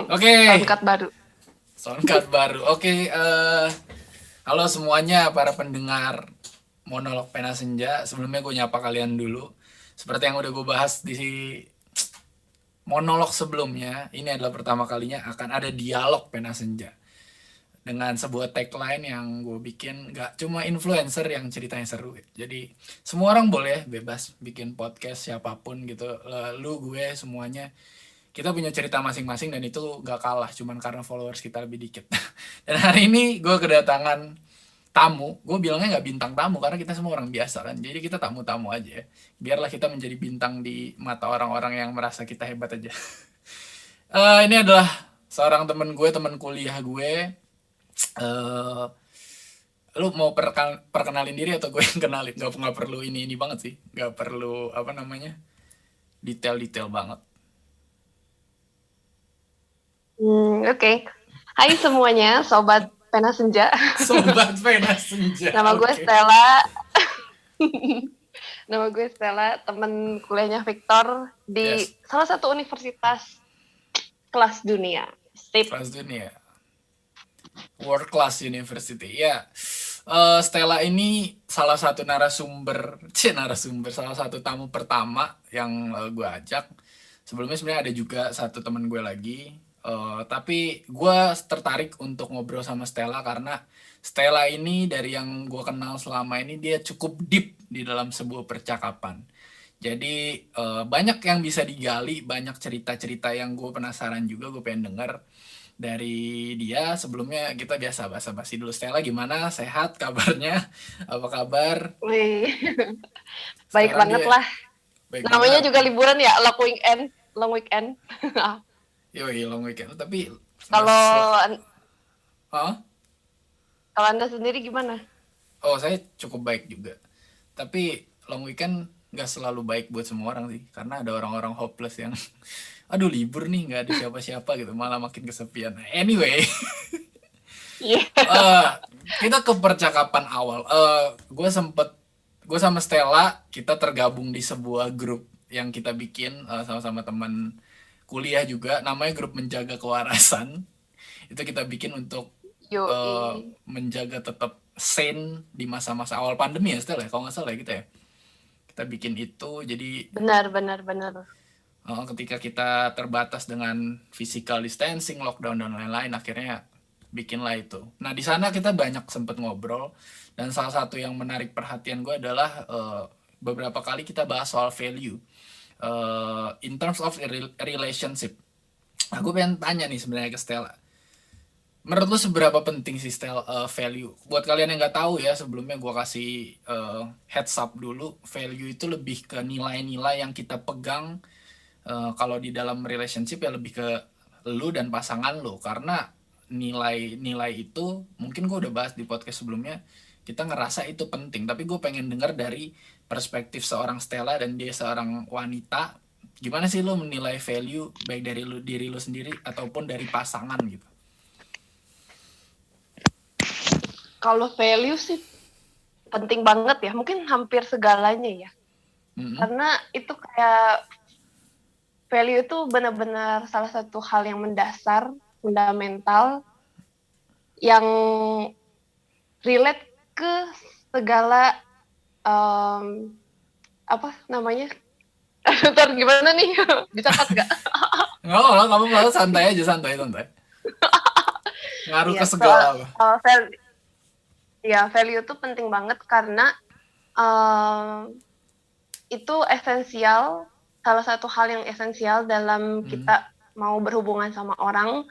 Oke, Soundcard baru. soundcard baru. Oke, halo semuanya para pendengar monolog Pena Senja. Sebelumnya gue nyapa kalian dulu. Seperti yang udah gue bahas di monolog sebelumnya, ini adalah pertama kalinya akan ada dialog Pena Senja. Dengan sebuah tagline yang gue bikin, gak cuma influencer yang ceritanya seru. Jadi semua orang boleh bebas bikin podcast siapapun gitu. Lu, gue, semuanya. Kita punya cerita masing-masing dan itu gak kalah cuman karena followers kita lebih dikit. Dan hari ini gue kedatangan tamu. Gue bilangnya gak bintang tamu karena kita semua orang biasa kan. Jadi kita tamu-tamu aja ya. Biarlah kita menjadi bintang di mata orang-orang yang merasa kita hebat aja. Ini adalah seorang temen gue, temen kuliah gue. Lu mau perkenalin diri atau gue yang kenalin? Gak perlu ini banget sih. Gak perlu apa namanya, detail-detail banget. Oke. Hai semuanya, sobat Pena Senja. Sobat Pena Senja. Nama gue Oke. Stella. Nama gue Stella, temen kuliahnya Victor di Yes. salah satu universitas kelas dunia. Sip. Kelas dunia. World Class University. Ya. Stella ini salah satu salah satu tamu pertama yang gue ajak. Sebelumnya sebenarnya ada juga satu teman gue lagi. Tapi gue tertarik untuk ngobrol sama Stella karena Stella ini dari yang gue kenal selama ini dia cukup deep di dalam sebuah percakapan. Jadi banyak yang bisa digali, banyak cerita-cerita yang gue penasaran juga, gue pengen denger dari dia. Sebelumnya kita biasa basa-basi dulu. Stella gimana? Sehat kabarnya? Apa kabar? Wih, baik Sekarang banget dia lah. baik Namanya banget. juga liburan ya, long weekend. Long weekend. Yoi, long weekend. Tapi nggak Kalau Hah? kalau Anda sendiri gimana? Oh, saya cukup baik juga. Tapi long weekend nggak selalu baik buat semua orang sih. Karena ada orang-orang hopeless yang aduh libur nih nggak ada siapa-siapa gitu, malah makin kesepian. Anyway, Iya. eh kita ke percakapan awal. Gue sama Stella kita tergabung di sebuah grup yang kita bikin sama-sama teman kuliah juga. Namanya grup menjaga kewarasan. Itu kita bikin untuk Yoi. menjaga tetap sane di masa-masa awal pandemi ya Stella. Kalau nggak salah ya kita ya. Kita bikin itu jadi Benar, benar, benar. ketika kita terbatas dengan physical distancing, lockdown dan lain-lain, akhirnya bikinlah itu. Nah di sana kita banyak sempet ngobrol dan salah satu yang menarik perhatian gue adalah beberapa kali kita bahas soal value in terms of relationship. Aku pengen tanya nih sebenarnya ke Stella. Menurut lu seberapa penting sih value? Buat kalian yang nggak tahu ya, sebelumnya gue kasih heads up dulu. Value itu lebih ke nilai-nilai yang kita pegang kalau di dalam relationship ya, lebih ke lu dan pasangan lu. Karena nilai-nilai itu mungkin gue udah bahas di podcast sebelumnya, kita ngerasa itu penting, tapi gue pengen dengar dari perspektif seorang Stella dan dia seorang wanita, gimana sih lu menilai value baik dari lu, diri lu sendiri ataupun dari pasangan gitu. Kalau value sih penting banget ya, mungkin hampir segalanya ya. Karena itu kayak value itu benar-benar salah satu hal yang mendasar, fundamental, yang relate ke segala apa namanya? Ntar gimana nih? Bisa cut nggak? Nggak apa, kamu santai aja, santai. Ngaruh ke Iya, segala apa. value, ya value itu penting banget karena itu esensial, salah satu hal yang esensial dalam kita mau berhubungan sama orang.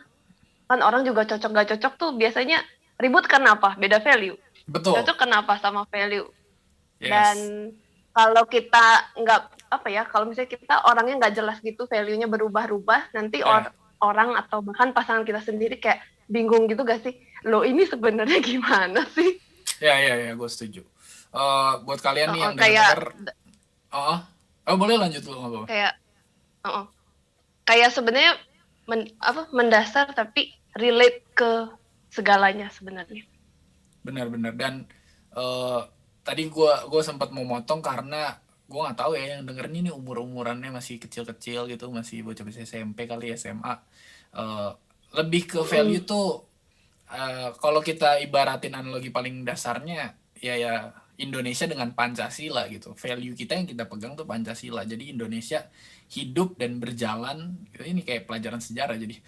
Kan orang juga cocok gak cocok tuh biasanya ribut karena apa? Beda value. Betul. Cocok kenapa sama value. Yes. Dan kalau kita nggak apa ya, kalau misalnya kita orangnya nggak jelas gitu, value-nya berubah-ubah, nanti orang atau bahkan pasangan kita sendiri kayak bingung gitu gak sih? Lo ini sebenarnya gimana sih? Ya, gue setuju. Buat kalian nih yang Kayak denger, boleh lanjut dulu nggak apa-apa. Kayak sebenarnya mendasar tapi relate ke segalanya sebenarnya. Benar. Dan tadi gue sempat mau motong karena gue nggak tahu ya yang dengerin ini umur-umurannya masih kecil-kecil gitu, masih bocah-bocah SMP kali, SMA. Eh, Lebih ke value tuh, kalau kita ibaratin analogi paling dasarnya ya Indonesia dengan Pancasila gitu. Value kita yang kita pegang tuh Pancasila. Jadi Indonesia hidup dan berjalan, ini kayak pelajaran sejarah, jadi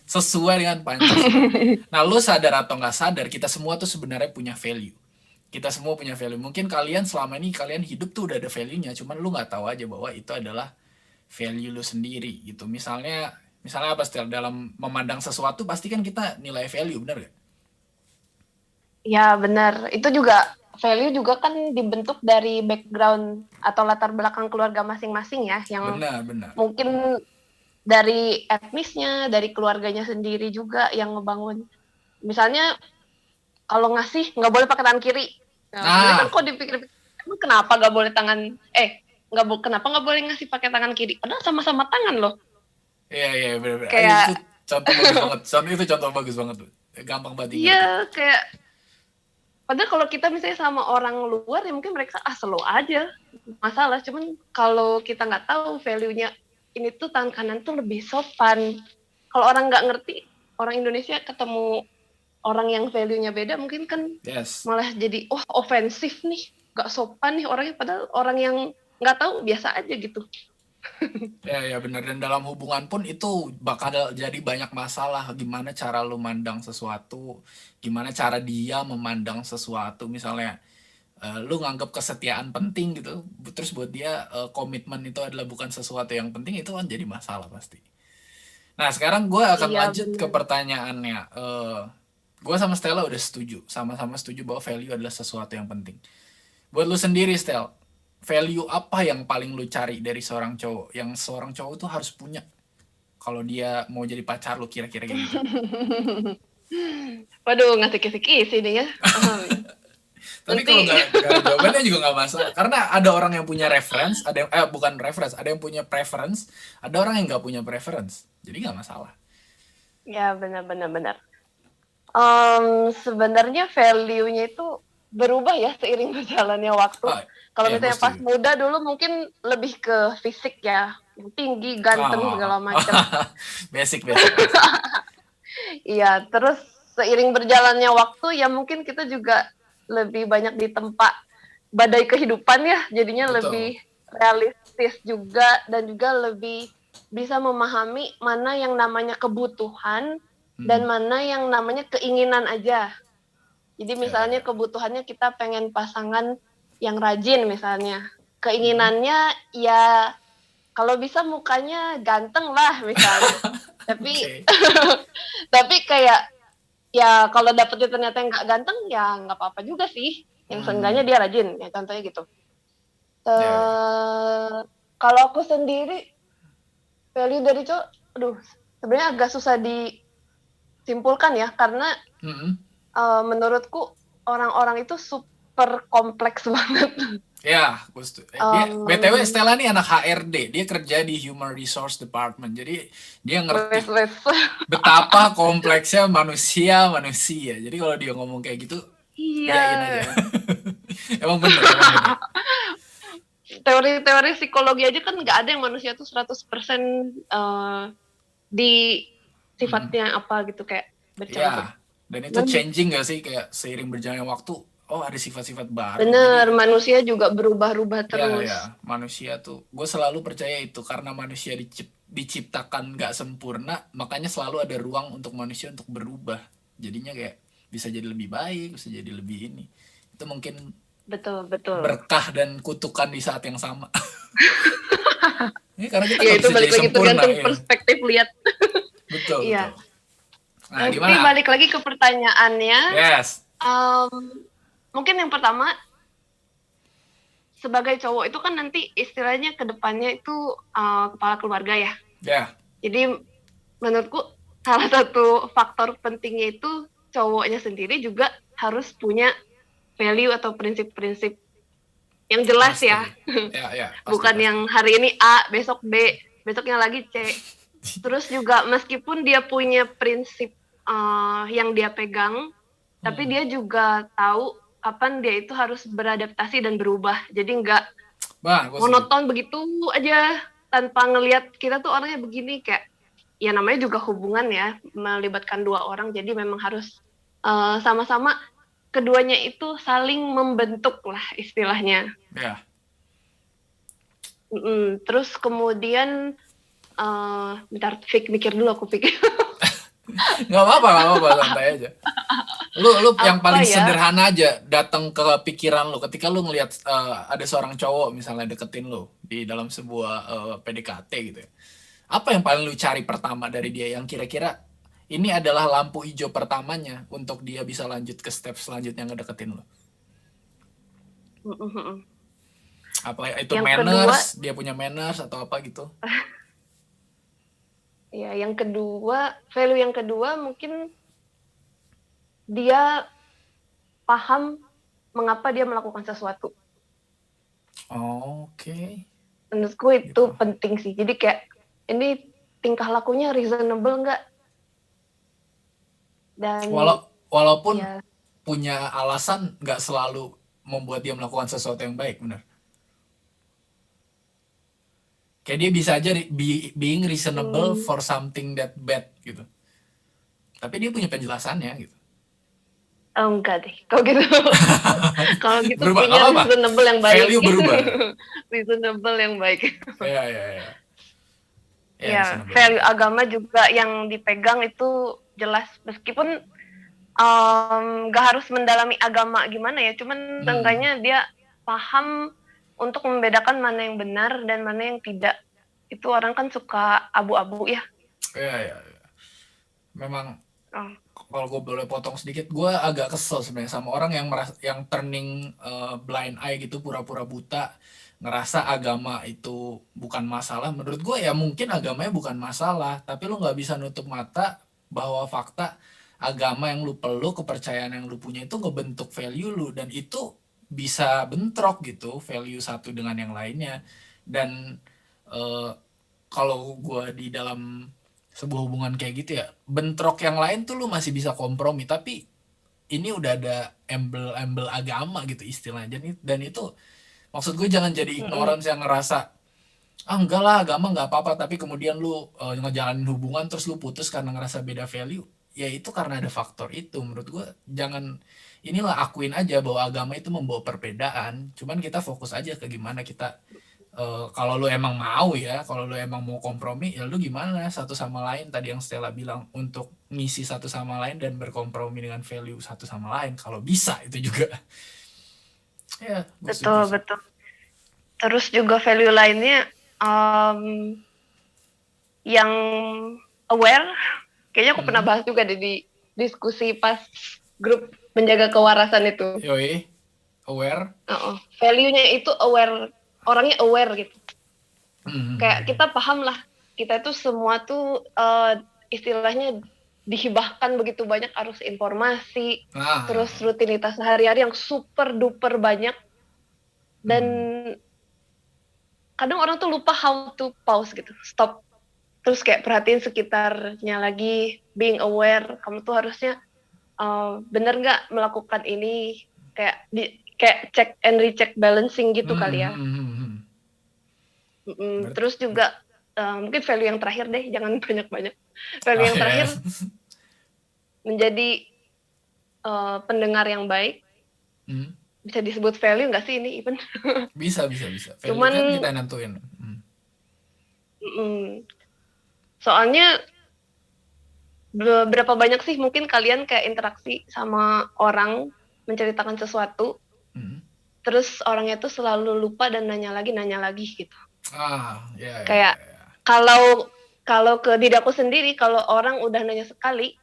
sesuai dengan Pancasila. Nah, lu sadar atau nggak sadar, kita semua tuh sebenarnya punya value. Kita semua punya value. Mungkin kalian selama ini kalian hidup tuh udah ada value-nya, cuman lu nggak tahu aja bahwa itu adalah value lu sendiri gitu. Misalnya apa, Stel? Dalam memandang sesuatu pasti kan kita nilai value, bener gak? Ya benar, itu juga value juga kan dibentuk dari background atau latar belakang keluarga masing-masing ya, yang Benar. mungkin dari etnisnya, dari keluarganya sendiri juga yang ngebangun. Misalnya kalau ngasih nggak boleh pakai tangan kiri. Nah, sebenarnya kan Nah, kok dipikir-pikir, emang kenapa nggak boleh kenapa nggak boleh ngasih pakai tangan kiri? Padahal sama-sama tangan loh. iya benar. Itu Kayak contoh bagus banget. Itu contoh bagus banget tuh. Gampang banget ngerti. iya, kayak padahal kalau kita misalnya sama orang luar ya mungkin mereka slow aja masalah. Cuman kalau kita nggak tahu value-nya ini tuh tangan kanan tuh lebih sopan. Kalau orang nggak ngerti, orang Indonesia ketemu orang yang value-nya beda mungkin kan Yes. malah jadi ofensif nih, nggak sopan nih orangnya, padahal orang yang nggak tahu biasa aja gitu. Ya benar, dan dalam hubungan pun itu bakal jadi banyak masalah, gimana cara lu mandang sesuatu, gimana cara dia memandang sesuatu. Misalnya lu nganggap kesetiaan penting gitu, terus buat dia komitmen itu adalah bukan sesuatu yang penting, itu kan jadi masalah pasti. Nah, sekarang gue akan Iya lanjut ke benar. pertanyaannya. Gue sama Stella udah setuju, sama-sama setuju bahwa value adalah sesuatu yang penting. Buat lu sendiri, Stel, value apa yang paling lu cari dari seorang cowok? Yang seorang cowok tuh harus punya kalau dia mau jadi pacar lu, kira-kira kayak gitu. Waduh, ngasih kisi-kisi nih ya. Tapi kalau Nanti nggak ada jawabannya juga nggak masalah. Karena ada orang yang punya reference, ada yang bukan reference, ada yang punya preference, ada orang yang nggak punya preference. Jadi nggak masalah. ya benar. Sebenarnya value-nya itu berubah ya seiring berjalannya waktu. Ah, Kalau ya gue misalnya pas setuju. muda dulu mungkin lebih ke fisik ya, tinggi, ganteng segala macam. Basic. Iya, terus seiring berjalannya waktu ya mungkin kita juga lebih banyak ditempa badai kehidupan ya, jadinya Betul. lebih realistis juga dan juga lebih bisa memahami mana yang namanya kebutuhan dan Hmm. mana yang namanya keinginan aja. Jadi misalnya Ya. kebutuhannya kita pengen pasangan yang rajin misalnya. Hmm. Keinginannya ya kalau bisa mukanya ganteng lah misalnya. Tapi Oke. tapi kayak ya kalau dapetnya ternyata yang nggak ganteng ya nggak apa-apa juga sih. Yang seenggaknya Hmm. dia rajin ya contohnya gitu. Ya. Kalau aku sendiri value dari cowok, aduh sebenarnya agak susah disimpulkan ya karena Hmm. menurutku orang-orang itu super kompleks banget. Ya, dia BTW Stella nih anak HRD, dia kerja di Human Resource Department. Jadi dia ngerti Wes. betapa kompleksnya manusia. Jadi kalau dia ngomong kayak gitu, iyain aja. Iya. Emang bener. Teori-teori psikologi aja kan nggak ada yang manusia tuh 100% di Mm-mm. sifatnya apa gitu kayak bercampur. Ya, dan itu changing gak sih, kayak seiring berjalannya waktu, oh ada sifat-sifat baru. Bener, Jadi manusia juga berubah-ubah terus. ya manusia tuh, gue selalu percaya itu karena manusia diciptakan gak sempurna, makanya selalu ada ruang untuk manusia untuk berubah. Jadinya kayak bisa jadi lebih baik, bisa jadi lebih ini. Itu mungkin Betul. berkah dan kutukan di saat yang sama. Ini karena kita Ya nggak itu bisa jadi balik lagi sempurna tergantung ya. perspektif lihat. Betul. Iya. Nah, Tapi gimana? balik lagi ke pertanyaannya, Yes. mungkin yang pertama sebagai cowok itu kan nanti istilahnya ke depannya itu kepala keluarga ya. Ya. Jadi menurutku salah satu faktor pentingnya itu cowoknya sendiri juga harus punya value atau prinsip-prinsip yang jelas Pasti. ya. Ya, pasti. Bukan yang hari ini A, besok B, besoknya lagi C. Terus juga meskipun dia punya prinsip yang dia pegang, tapi dia juga tahu kapan dia itu harus beradaptasi dan berubah. Jadi nggak Bah, gue setuju. monoton begitu aja tanpa ngelihat kita tuh orangnya begini, kayak ya namanya juga hubungan ya, melibatkan dua orang, jadi memang harus sama-sama keduanya itu saling membentuk lah istilahnya. Ya, Terus kemudian bentar, mikir dulu, aku pikir nggak apa-apa, santai aja. Lu yang apa paling ya. sederhana aja datang ke pikiran lu ketika lu ngelihat ada seorang cowok misalnya deketin lu di dalam sebuah PDKT gitu ya. Apa yang paling lu cari pertama dari dia yang kira-kira ini adalah lampu hijau pertamanya untuk dia bisa lanjut ke step selanjutnya ngedeketin lu? Mm-mm. Apa itu Yang kedua, manners, dia punya manners atau apa gitu? ya yang kedua, value yang kedua mungkin dia paham mengapa dia melakukan sesuatu. Oke, Menurutku itu gitu. penting sih. Jadi kayak ini tingkah lakunya reasonable nggak? Dan Walaupun ya, punya alasan nggak selalu membuat dia melakukan sesuatu yang baik, benar. Kayak dia bisa aja being reasonable hmm, for something that bad gitu. Tapi dia punya penjelasannya gitu. oh enggak deh. Kalau gitu, kalau gitu Berubah, nggak punya apa-apa. reasonable yang baik. Value berubah. Reasonable yang baik. Ya, ya, ya. Ya, Ya, reasonable yang value baik. agama juga yang dipegang itu jelas, meskipun nggak harus mendalami agama gimana ya, cuman Hmm. seenggaknya dia paham untuk membedakan mana yang benar dan mana yang tidak. Itu orang kan suka abu-abu ya. Ya, ya, ya. Memang Oh. kalau gue boleh potong sedikit, gue agak kesel sebenarnya sama orang yang yang turning blind eye gitu, pura-pura buta, ngerasa agama itu bukan masalah. Menurut gue ya mungkin agamanya bukan masalah, tapi lu nggak bisa nutup mata bahwa fakta agama yang lu peluk, kepercayaan yang lu punya itu ngebentuk value lu, dan itu bisa bentrok gitu value satu dengan yang lainnya. Dan eh, kalau gue di dalam sebuah hubungan kayak gitu ya, bentrok yang lain tuh lu masih bisa kompromi, tapi ini udah ada embel-embel agama gitu istilahnya, dan itu maksud gue jangan jadi Mm-mm. ignorance yang ngerasa ah enggak lah agama nggak apa-apa, tapi kemudian lu ngejalanin hubungan terus lu putus karena ngerasa beda value. Ya itu karena ada faktor itu, menurut gue jangan, inilah akuin aja bahwa agama itu membawa perbedaan, cuman kita fokus aja ke gimana kita kalau lu emang mau ya, kalau lu emang mau kompromi ya lu gimana satu sama lain tadi yang Stella bilang untuk ngisi satu sama lain dan berkompromi dengan value satu sama lain kalau bisa itu juga. Ya gue setuju Betul, sih. betul. Terus juga value lainnya um, yang aware. Kayaknya aku pernah Hmm. bahas juga di diskusi pas grup menjaga kewarasan itu. Yoi, aware. Value-nya itu aware, orangnya aware gitu. Kayak Hmm. kita paham lah, kita tuh semua tuh istilahnya dihibahkan begitu banyak arus informasi, terus Nah. rutinitas sehari-hari yang super duper banyak, dan Hmm. kadang orang tuh lupa how to pause gitu, stop, terus kayak perhatiin sekitarnya lagi, being aware, kamu tuh harusnya bener nggak melakukan ini, kayak check and recheck balancing gitu Hmm. kali Hmm. ya. Hmm. Hmm. Ber- Terus juga mungkin value yang terakhir deh, jangan banyak-banyak. Value oh yang ya. terakhir menjadi pendengar yang baik. Hmm. Bisa disebut value nggak sih ini, Even? Bisa value Cuman kan kita nentuin. Hmm. mm, soalnya berapa banyak sih mungkin kalian kayak interaksi sama orang, menceritakan sesuatu, Hmm. terus orangnya tuh selalu lupa dan nanya lagi gitu. Ya, ya, Kayak ya, ya. kalau kalau ke diri aku sendiri, kalau orang udah nanya sekali,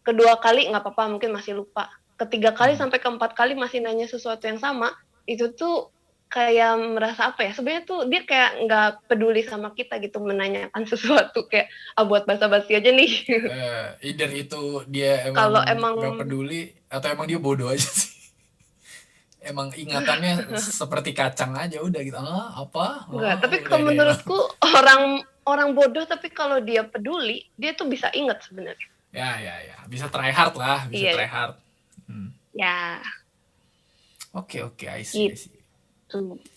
kedua kali nggak apa-apa, mungkin masih lupa. Ketiga kali Hmm. sampai keempat kali masih nanya sesuatu yang sama, itu tuh kayak merasa apa ya? Sebenarnya tuh dia kayak nggak peduli sama kita gitu, menanyakan sesuatu kayak buat basa-basi aja nih. Either itu dia emang Kalau emang gak peduli atau emang dia bodoh aja sih. Emang ingatannya seperti kacang aja udah gitu. Ah, apa? nggak, Ah, tapi udah kalau dia hilang. menurutku orang orang bodoh, tapi kalau dia peduli, dia tuh bisa ingat sebenarnya. Ya, ya, ya. Bisa try hard lah, bisa Iya, try hard. Hmm. ya Oke, oke, I see, I gitu. see.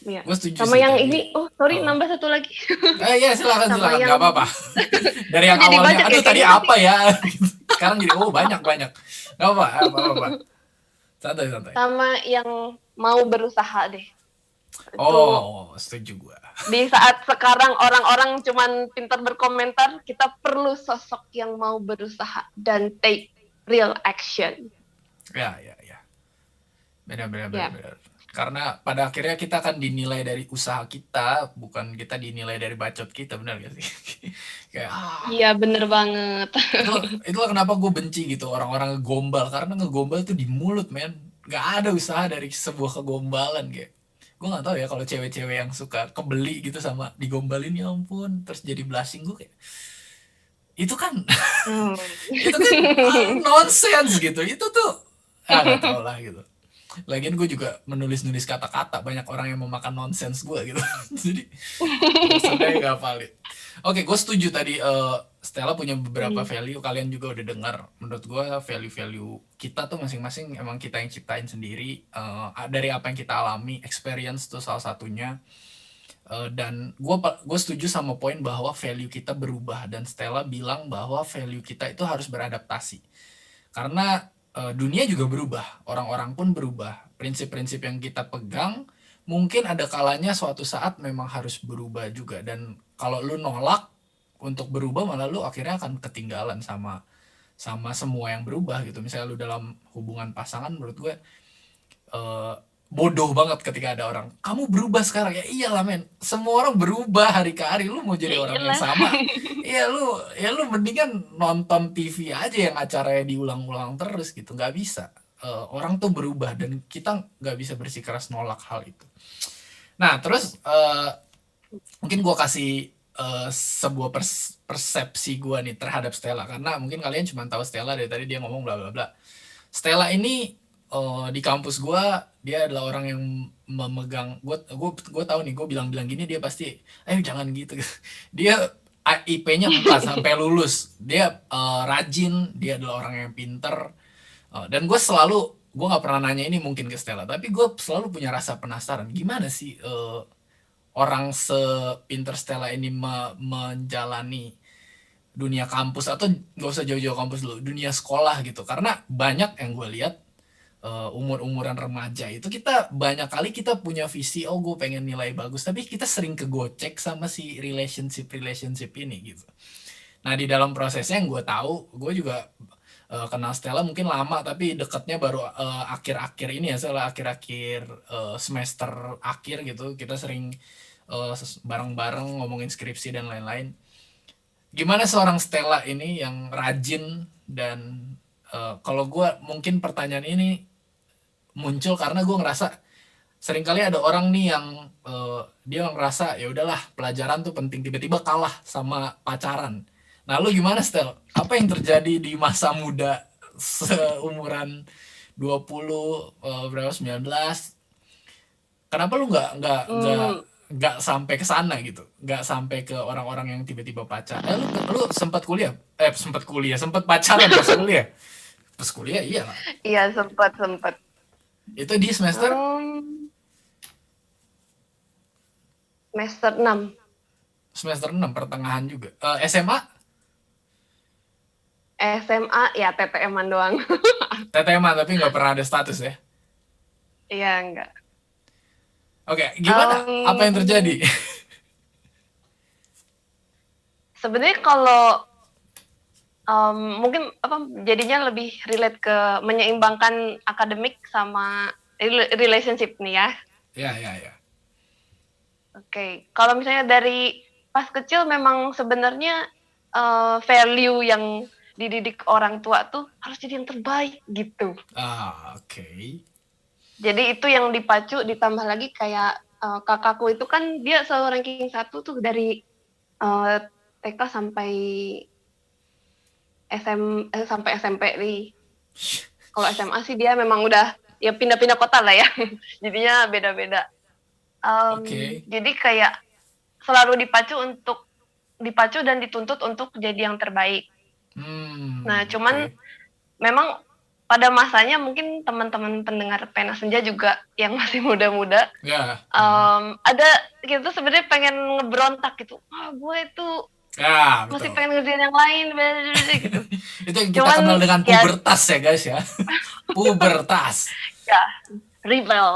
Ya. Gue setuju Sama sih yang tadi. ini, sorry, Oh. nambah satu lagi. Iya silakan Sama silakan, yang nggak apa-apa. Dari yang jadi awalnya, banyak ya aduh tadi kayaknya apa nanti. ya? Sekarang jadi banyak banyak. Nggak apa-apa. Santai santai. Sama yang mau berusaha deh. Itu Oh, setuju gue. di saat sekarang orang-orang cuman pintar berkomentar, kita perlu sosok yang mau berusaha dan take real action. Ya. Benar. Ya. Karena pada akhirnya kita akan dinilai dari usaha kita, bukan kita dinilai dari bacot kita, benar gak sih? Kayak Iya, bener banget. itulah kenapa gue benci gitu orang-orang ngegombal, karena ngegombal itu di mulut, men. Gak ada usaha dari sebuah kegombalan kayak. Gue nggak tahu ya kalau cewek-cewek yang suka kebeli gitu sama digombalin, ya ampun, terus jadi blushing. Gue kayak itu kan Hmm. itu kan nonsense gitu. Itu tuh nggak tau lah gitu. Lagian gue juga menulis kata-kata, banyak orang yang memakan nonsens gue gitu. Jadi sebenarnya nggak valid. Oke, gue setuju tadi Stella punya beberapa value, kalian juga udah dengar. Menurut gue value-value kita tuh masing-masing emang kita yang ciptain sendiri, dari apa yang kita alami, experience tuh salah satunya. Dan gue setuju sama poin bahwa value kita berubah, dan Stella bilang bahwa value kita itu harus beradaptasi. Karena dunia juga berubah, orang-orang pun berubah, prinsip-prinsip yang kita pegang mungkin ada kalanya suatu saat memang harus berubah juga. Dan kalau lu nolak untuk berubah, malah lu akhirnya akan ketinggalan sama semua yang berubah gitu. Misalnya lu dalam hubungan pasangan, menurut gue bodoh banget ketika ada orang, kamu berubah sekarang. Ya iyalah men, semua orang berubah hari ke hari. Lu mau jadi Ya orang yang iyalah. sama, lu mendingan nonton TV aja yang acaranya diulang-ulang terus gitu. Nggak bisa. Orang tuh berubah dan kita nggak bisa bersikeras nolak hal itu. Nah terus mungkin gue kasih sebuah persepsi gue nih terhadap Stella, karena mungkin kalian cuma tahu Stella dari tadi dia ngomong bla bla bla. Stella ini di kampus gue, dia adalah orang yang memegang, gue tahu nih, gue bilang gini dia pasti jangan gitu. Dia IP-nya 4 sampai lulus. Dia rajin, dia adalah orang yang pinter. Dan gue nggak pernah nanya ini mungkin ke Stella, tapi gue selalu punya rasa penasaran, gimana sih orang sepinter Stella ini menjalani dunia kampus, atau nggak usah jauh-jauh kampus dulu, dunia sekolah gitu. Karena banyak yang gue lihat umur-umuran remaja itu, kita banyak kali kita punya visi, gue pengen nilai bagus, tapi kita sering kegocek sama si relationship ini gitu. Nah di dalam prosesnya yang gue tahu, gue juga kenal Stella mungkin lama, tapi deketnya baru akhir-akhir ini ya, setelah akhir-akhir semester akhir gitu, kita sering bareng-bareng ngomongin skripsi dan lain-lain. Gimana seorang Stella ini yang rajin, dan kalau gue mungkin pertanyaan ini muncul karena gue ngerasa seringkali ada orang nih yang dia ngerasa ya udahlah pelajaran tuh penting, tiba-tiba kalah sama pacaran. Nah lu gimana Stel? Apa yang terjadi di masa muda seumuran 20 berapa, 19? Kenapa lu Hmm. nggak sampai ke sana gitu, nggak sampai ke orang-orang yang tiba-tiba pacar. Lu sempat pacaran pas kuliah. Pas kuliah iya lah. Iya, sempat. Itu di semester Semester 6. semester 6 pertengahan juga. SMA? SMA ya TTM-an doang. TTMA tapi nggak pernah ada status ya. Iya, enggak. Oke, gimana? Apa yang terjadi? Sebenarnya kalau mungkin jadinya lebih relate ke menyeimbangkan akademik sama relationship nih ya. Ya. Oke. Kalau misalnya dari pas kecil memang sebenarnya value yang dididik orang tua tuh harus jadi yang terbaik gitu. Oke. Jadi itu yang dipacu, ditambah lagi kayak kakakku itu kan dia selalu ranking 1 tuh dari TK sampai sampai SMP nih. Kalau SMA sih dia memang udah ya pindah-pindah kota lah ya. Jadinya beda-beda. Jadi kayak selalu dipacu dan dituntut untuk jadi yang terbaik. Nah, cuman memang pada masanya mungkin teman-teman pendengar Pena Senja juga yang masih muda-muda, Ya. ada gitu sebenarnya pengen ngebrontak gitu. Gue itu Ya, masih betul. pengen ngerjain yang lain, gitu. Itu yang kita kenal Cuman dengan ya, pubertas ya guys ya. Pubertas. ya rebel.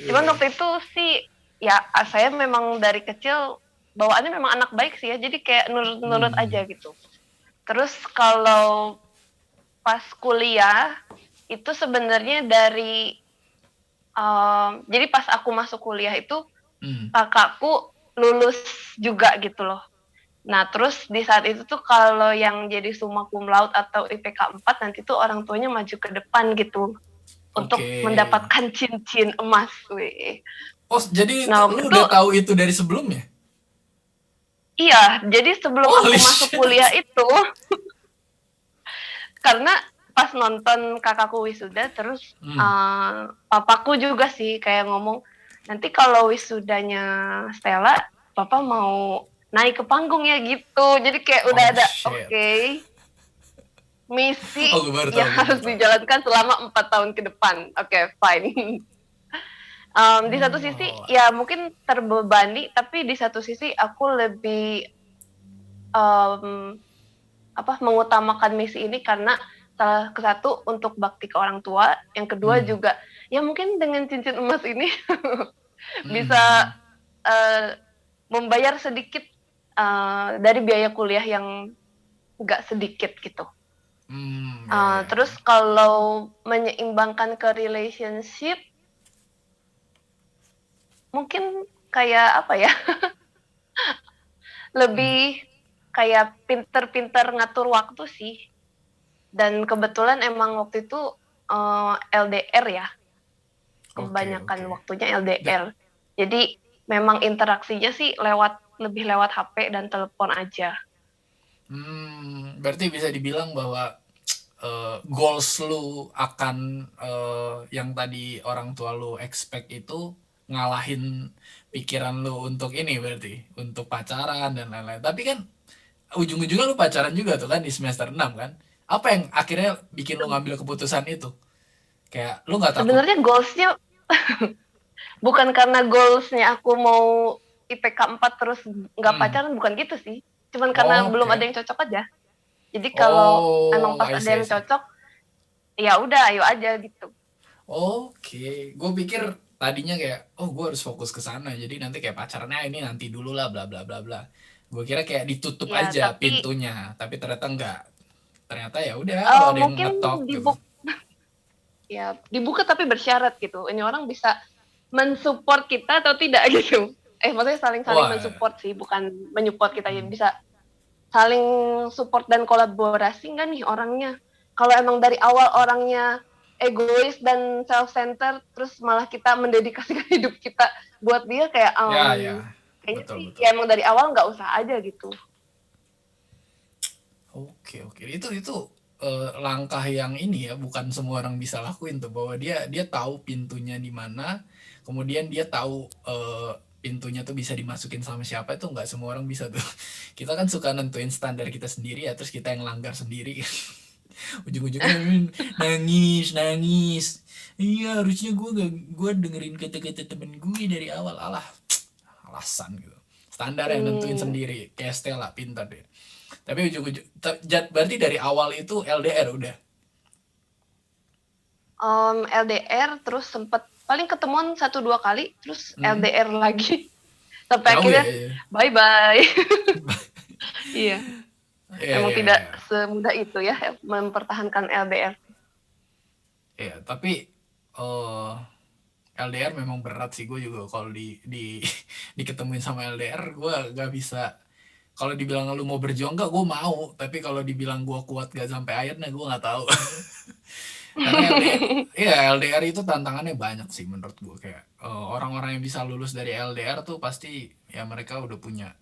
Cuman Iya. waktu itu sih ya saya memang dari kecil bawaannya memang anak baik sih ya, jadi kayak nurut-nurut aja gitu. Terus kalau pas kuliah itu sebenarnya dari jadi pas aku masuk kuliah itu kakakku lulus juga gitu loh. Nah, terus di saat itu tuh kalau yang jadi summa cum laude atau IPK 4 nanti tuh orang tuanya maju ke depan gitu untuk Oke. mendapatkan cincin emas. Weh. Oh, jadi itu Nah, lu waktu itu udah tahu itu dari sebelumnya? iya, jadi sebelum aku Holy masuk shit. kuliah itu karena pas nonton kakakku wisuda terus papaku juga sih kayak ngomong nanti kalau wisudanya Stella papa mau naik ke panggung ya gitu, jadi kayak udah Oh ada shit. misi Oh, gue baru tahu, yang gue baru harus tahu. dijalankan selama 4 tahun ke depan. Oke, fine. Di satu sisi Oh. ya mungkin terbebani, tapi di satu sisi aku lebih mengutamakan misi ini karena salah satu untuk bakti ke orang tua, yang kedua juga ya mungkin dengan cincin emas ini bisa membayar sedikit dari biaya kuliah yang nggak sedikit gitu. Ya. Terus kalau menyeimbangkan ke relationship, mungkin kayak apa ya? Lebih kayak pinter-pinter ngatur waktu sih. Dan kebetulan emang waktu itu LDR ya. Kebanyakan Oke. waktunya LDR. Jadi memang interaksinya sih lebih lewat HP dan telepon aja. Berarti bisa dibilang bahwa goals lu akan yang tadi orang tua lu expect itu ngalahin pikiran lu untuk ini, berarti untuk pacaran dan lain-lain. Tapi kan ujung-ujungnya lu pacaran juga tuh kan di semester 6 kan. Apa yang akhirnya bikin lu ngambil keputusan itu? Kayak lu nggak takut? Sebenarnya goalsnya bukan karena goalsnya aku mau IPK 4 terus nggak pacaran, bukan gitu sih. Cuman karena Oh, belum oke. ada yang cocok aja. Jadi kalau emang Oh, pas I ada see, I yang see. cocok, ya udah ayo aja gitu. Oke, gue pikir tadinya kayak, oh gue harus fokus ke sana, jadi nanti kayak pacarnya ini nanti dulu lah, bla bla bla bla. Gue kira kayak ditutup Ya, aja tapi pintunya, tapi ternyata enggak. Ternyata ya udah kalau ada yang mungkin ngetok gitu. dibuka tapi bersyarat gitu. Ini orang bisa mensupport kita atau tidak gitu. Maksudnya saling Wah, mensupport sih, bukan menyupport kita. Jadi bisa saling support dan kolaborasi nggak nih orangnya. Kalau emang dari awal orangnya egois dan self-centered, terus malah kita mendedikasikan hidup kita buat dia kayak ya ya, kayaknya betul sih betul. ya emang dari awal nggak usah aja gitu. Oke oke, itu langkah yang ini ya, bukan semua orang bisa lakuin tuh, bahwa dia dia tahu pintunya di mana, kemudian dia tahu pintunya tuh bisa dimasukin sama siapa, itu nggak semua orang bisa tuh. Kita kan suka nentuin standar kita sendiri ya, terus kita yang langgar sendiri. Ujung-ujungnya nangis nangis. Iya harusnya gue dengerin kata-kata temen gue dari awal, alah alasan gitu. Standar yang nentuin Hmm, sendiri, kayak Stella pintar deh. Tapi ujung-ujung berarti dari awal itu LDR udah. LDR terus sempet paling ketemuan 1-2 kali terus LDR lagi sampai Jauh ya, akhirnya ya. bye bye. Iya, Iya emang iya tidak iya. semudah itu ya mempertahankan LDR. Iya, tapi eh LDR memang berat sih. Gue juga kalau di diketemuin sama LDR gue gak bisa. Kalau dibilang lu mau berjuang gak, gue mau. Tapi kalau dibilang gue kuat gak sampai akhirnya, gue nggak tahu. Karena LDR, ya LDR itu tantangannya banyak sih menurut gue. Kayak orang-orang yang bisa lulus dari LDR tuh pasti ya mereka udah punya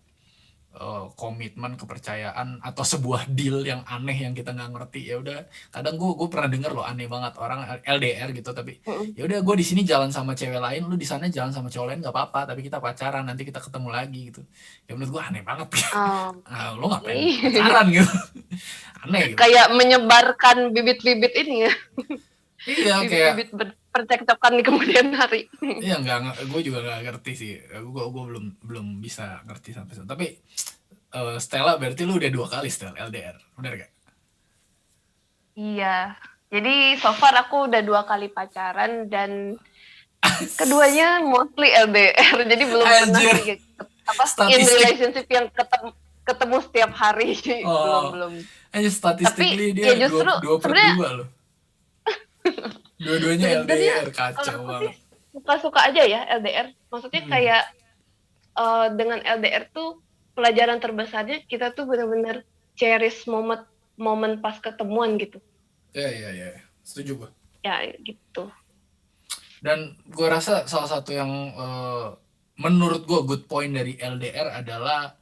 komitmen, kepercayaan, atau sebuah deal yang aneh yang kita nggak ngerti. Ya udah, kadang gue pernah denger loh aneh banget orang LDR gitu, tapi Mm-mm. ya udah gue di sini jalan sama cewek lain, lu di sana jalan sama cowok lain nggak apa-apa, tapi kita pacaran, nanti kita ketemu lagi gitu. Ya menurut gue aneh banget. Oh, Lu ngapain oke. pacaran gitu? Aneh gitu. Kayak menyebarkan bibit-bibit ini ya, Iya, kayak bibit-bibit percekcokan di kemudian hari. iya gue juga nggak ngerti sih. Gue belum belum bisa ngerti sampai sana. Tapi Stella berarti lu udah 2 kali Stella LDR, benar gak? Iya. Jadi so far aku udah 2 kali pacaran dan keduanya mostly LDR. Jadi belum pernah Anjir, sih apa in statistik. relationship yang ketemu setiap hari. Belum Oh, belum. aja Tapi statistically ya dia justru dua per sebenarnya dua loh. Dua-duanya sebenarnya LDR, kalau kacau aku sih banget. suka-suka aja ya LDR. Maksudnya Hmm. kayak dengan LDR tuh pelajaran terbesarnya kita tuh benar-benar cherish momen pas ketemuan gitu. Ya, ya, ya, setuju gue. Ya gitu. Dan gue rasa salah satu yang menurut gue good point dari LDR adalah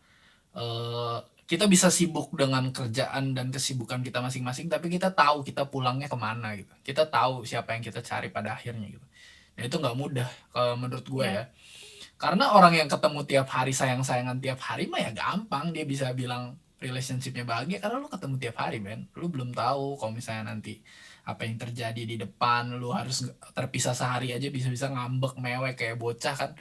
eh, kita bisa sibuk dengan kerjaan dan kesibukan kita masing-masing, tapi kita tahu kita pulangnya kemana gitu. Kita tahu siapa yang kita cari pada akhirnya gitu. Dan itu nggak mudah menurut gue Ya. ya. Karena orang yang ketemu tiap hari sayang-sayangan tiap hari mah ya gampang dia bisa bilang relationshipnya bahagia karena lu ketemu tiap hari men. Lu belum tahu kalau misalnya nanti apa yang terjadi di depan, lu harus terpisah sehari aja bisa-bisa ngambek mewek kayak bocah kan.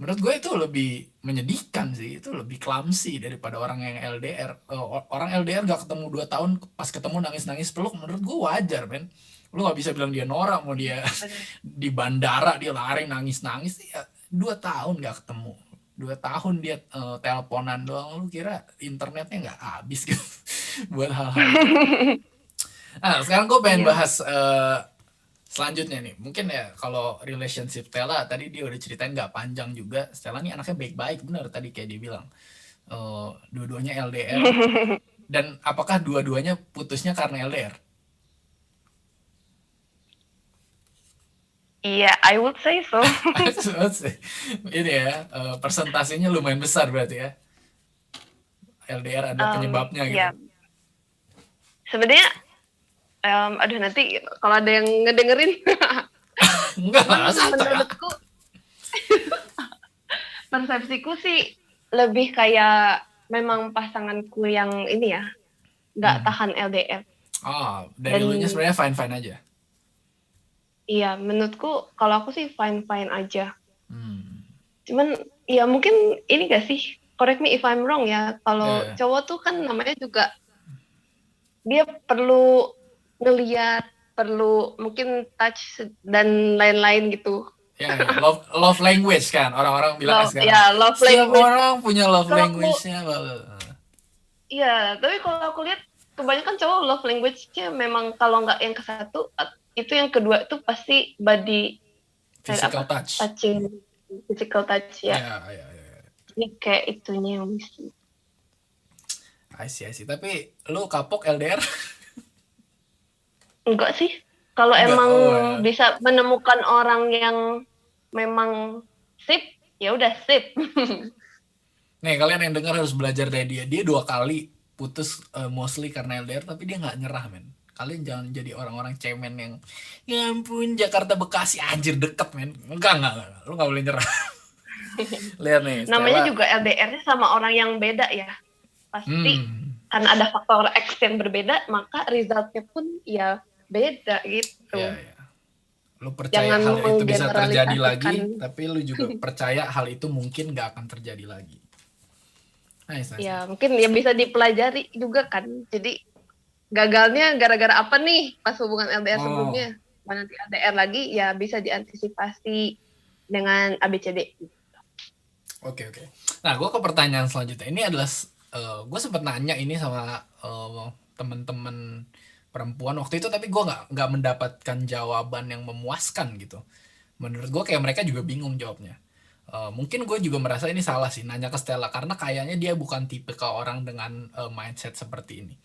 Menurut gue itu lebih menyedihkan sih, itu lebih clumsy daripada orang yang LDR. Orang LDR gak ketemu 2 tahun, pas ketemu nangis-nangis peluk, menurut gue wajar men. Lu gak bisa bilang dia norak, mau dia Bener. di bandara dia lari nangis-nangis ya. 2 tahun gak ketemu, 2 tahun dia teleponan doang, lu kira internetnya gak habis gitu buat hal-hal itu. Nah sekarang gue pengen Iya. bahas selanjutnya nih. Mungkin ya kalau relationship Stella tadi dia udah ceritain nggak panjang juga. Stella nih anaknya baik-baik bener tadi kayak dia bilang. Dua-duanya LDR. Dan apakah dua-duanya putusnya karena LDR? Iya, I would say so. Ini ya persentasenya lumayan besar berarti ya. LDR ada penyebabnya gitu. Ya, sebenarnya aduh nanti kalau ada yang ngedengerin Enggak cuman lah, santai ya. menurutku persepsiku sih lebih kayak memang pasanganku yang ini ya nggak tahan LDR Dari lu nya dan sebenarnya fine-fine aja. iya menurutku kalau aku sih fine fine aja Hmm. cuman ya mungkin ini gak sih correct me if I'm wrong ya kalau Ya, cowok tuh kan namanya juga dia perlu ngeliat perlu mungkin touch dan lain-lain gitu ya, ya. Love language kan orang-orang bilang sekarang. love Setiap language orang punya love kalau aku language-nya. iya, tapi kalau aku lihat kebanyakan cowok love language-nya memang kalau nggak yang ke satu, itu yang kedua itu pasti body Physical touch. touching, physical touch ya. Ya, ya, ya. Ini kayak itunya yang mesti. I see. Tapi lu kapok LDR? Enggak sih. Kalau Enggak. emang Oh ya. bisa menemukan orang yang memang sip, ya udah sip. Nih kalian yang dengar harus belajar dari dia. Dia 2 kali putus mostly karena LDR, tapi dia nggak nyerah men. Kalian jangan jadi orang-orang cemen yang ya ampun Jakarta Bekasi anjir deket men. Enggak. Lu nggak boleh nyerah. Lihat nih, Namanya Stella. juga LDR-nya sama orang yang beda ya. Pasti karena ada faktor X yang berbeda, maka resultnya pun ya beda gitu. Ya. Lu percaya Jangan hal itu bisa terjadi menggeneralisasikan. lagi, tapi lu juga percaya hal itu mungkin nggak akan terjadi lagi. Nice. Ya mungkin ya bisa dipelajari juga kan. Jadi gagalnya gara-gara apa nih pas hubungan LDR sebelumnya. Nanti LDR lagi ya bisa diantisipasi dengan ABCD. Oke. Nah, gue ke pertanyaan selanjutnya. Ini adalah gue sempat nanya ini sama temen-temen perempuan waktu itu, tapi gue nggak mendapatkan jawaban yang memuaskan gitu. Menurut gue kayak mereka juga bingung jawabnya. Mungkin gue juga merasa ini salah sih nanya ke Stella karena kayaknya dia bukan tipe ke orang dengan mindset seperti ini.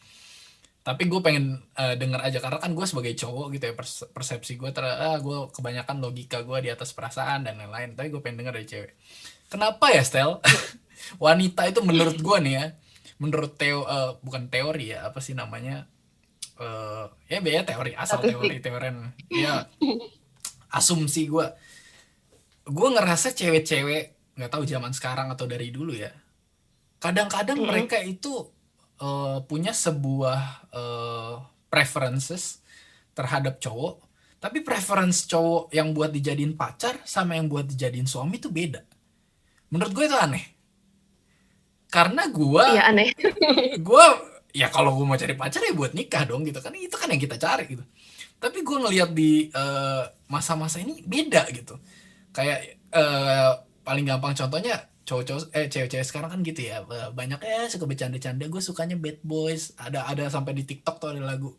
Tapi gue pengen denger aja karena kan gue sebagai cowok gitu ya, persepsi gue gue kebanyakan logika gue di atas perasaan dan lain-lain. Tapi gue pengen denger dari cewek. Kenapa ya Stel? Wanita itu menurut gue nih ya, menurut bukan teori ya, apa sih namanya? Ya beda teori, asal Statistik. teori-teorian. Ya, asumsi gue ngerasa cewek-cewek nggak tahu zaman sekarang atau dari dulu ya, kadang-kadang Mm-mm. mereka itu punya sebuah preferences terhadap cowok, tapi preference cowok yang buat dijadiin pacar sama yang buat dijadiin suami itu beda. Menurut gue itu aneh, karena Iya aneh. gue ya kalau gue mau cari pacar ya buat nikah dong gitu kan, itu kan yang kita cari gitu. Tapi gue ngelihat di masa-masa ini beda gitu. Kayak paling gampang contohnya cowok-cowok cewek-cewek sekarang kan gitu ya, banyak suka bercanda-canda, gue sukanya bad boys, ada sampai di TikTok tuh ada lagu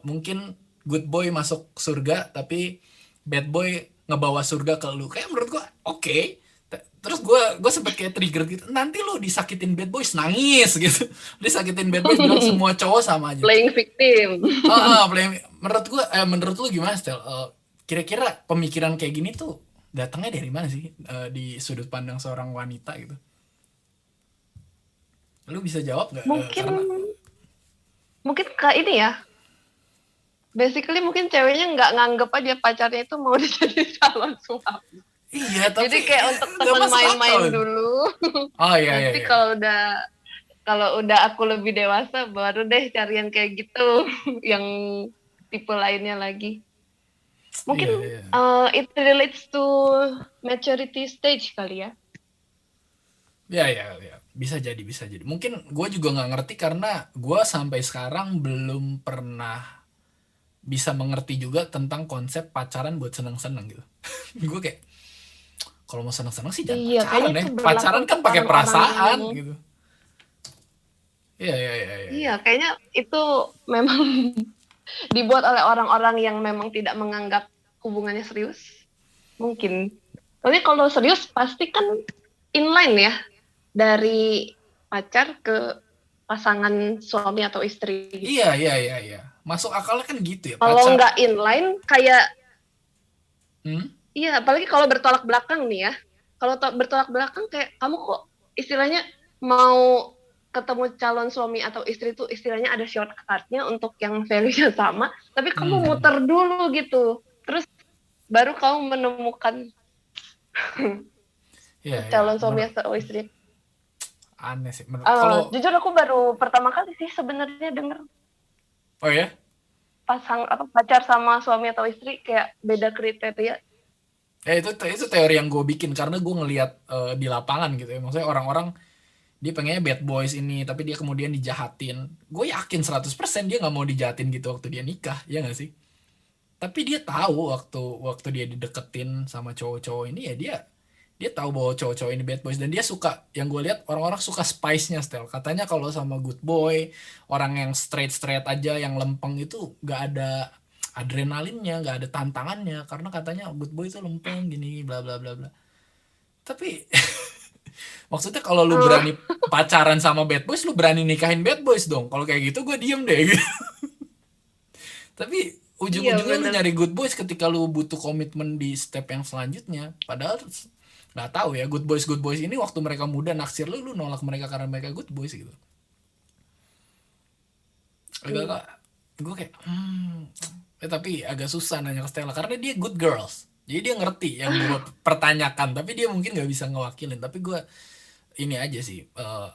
mungkin good boy masuk surga tapi bad boy ngebawa surga ke lu, kayak menurut gue oke. Terus gue sempet kayak trigger gitu, nanti lu disakitin bad boys nangis gitu, disakitin bad boys bilang semua cowok sama aja. Playing victim. Menurut gue menurut lu gimana Stel? Kira-kira pemikiran kayak gini tuh datangnya dari mana sih, di sudut pandang seorang wanita gitu? Lu bisa jawab nggak? Mungkin Karena mungkin kayak ini ya. Basically mungkin ceweknya nggak nganggep aja pacarnya itu mau jadi calon suami. iya tapi Jadi kayak untuk nggak temen masuk akal. main-main dulu. Oh iya iya Nanti iya. kalau udah aku lebih dewasa baru deh cari yang kayak gitu, yang tipe lainnya lagi. Mungkin Iya iya. it relates to maturity stage kali ya. Iya iya iya. Bisa jadi bisa jadi. Mungkin gue juga nggak ngerti karena gue sampai sekarang belum pernah bisa mengerti juga tentang konsep pacaran buat seneng-seneng gitu. Gue kayak kalau mau seneng-seneng sih jangan Iya, kayaknya pacaran ya. itu berlaku Pacaran kan untuk pakai orang-orang yang perasaan gitu. Iya iya iya iya. iya, Iya. kayaknya itu memang dibuat oleh orang-orang yang memang tidak menganggap hubungannya serius. Mungkin. Soalnya kalau serius pasti kan inline ya, dari pacar ke pasangan suami atau istri gitu. Iya iya iya iya. Masuk akalnya kan gitu ya, Kalau pacar. nggak inline kayak Hmm? iya, apalagi kalau bertolak belakang nih ya. Kalau bertolak belakang kayak kamu kok istilahnya mau ketemu calon suami atau istri itu istilahnya ada shortcutnya untuk yang value-nya sama, tapi kamu Hmm. muter dulu gitu. Terus baru kamu menemukan Iya iya. calon suami atau istri. Aneh sih. Kalau Jujur aku baru pertama kali sih sebenarnya denger oh ya. pasang apa pacar sama suami atau istri kayak beda kriteria. Itu teori yang gue bikin karena gue ngelihat di lapangan gitu ya. Maksudnya orang-orang dia pengennya bad boys ini tapi dia kemudian dijahatin. Gue yakin 100% dia nggak mau dijahatin gitu waktu dia nikah, ya nggak sih? Tapi dia tahu waktu waktu dia dideketin sama cowok-cowok ini ya dia tahu bahwa cowok-cowok ini bad boys dan dia suka, yang gue lihat orang-orang suka spice-nya Stel. Katanya kalau sama good boy, orang yang straight aja yang lempeng itu nggak ada adrenalinnya, nggak ada tantangannya karena katanya good boy itu lempeng gini bla bla bla bla. Tapi maksudnya kalau lu Uh, berani pacaran sama bad boys, lu berani nikahin bad boys dong. Kalau kayak gitu gue diem deh gitu. Tapi iya ujung-ujungnya lu bener. nyari good boys ketika lu butuh komitmen di step yang selanjutnya. Padahal nggak tahu ya, good boys ini waktu mereka muda naksir lu nolak mereka karena mereka good boys gitu. Agak gue kayak tapi agak susah nanya ke Stella karena dia good girls. Jadi dia ngerti yang gue pertanyakan, tapi dia mungkin nggak bisa ngewakilin. Tapi gue ini aja sih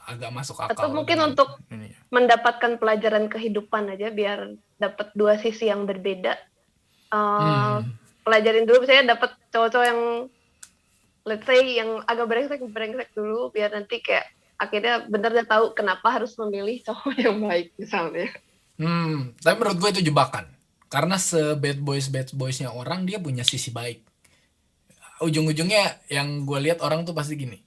agak masuk Atau akal mungkin dengan untuk ini. mendapatkan pelajaran kehidupan aja biar dapat dua sisi yang berbeda. Pelajarin dulu misalnya dapat cowok-cowok yang let's say yang agak brengsek dulu biar nanti kayak akhirnya bener dia tahu kenapa harus memilih cowok yang baik misalnya. Tapi menurut gue itu jebakan. Karena se-bad boysnya orang dia punya sisi baik. Ujung-ujungnya yang gue lihat orang tuh pasti gini.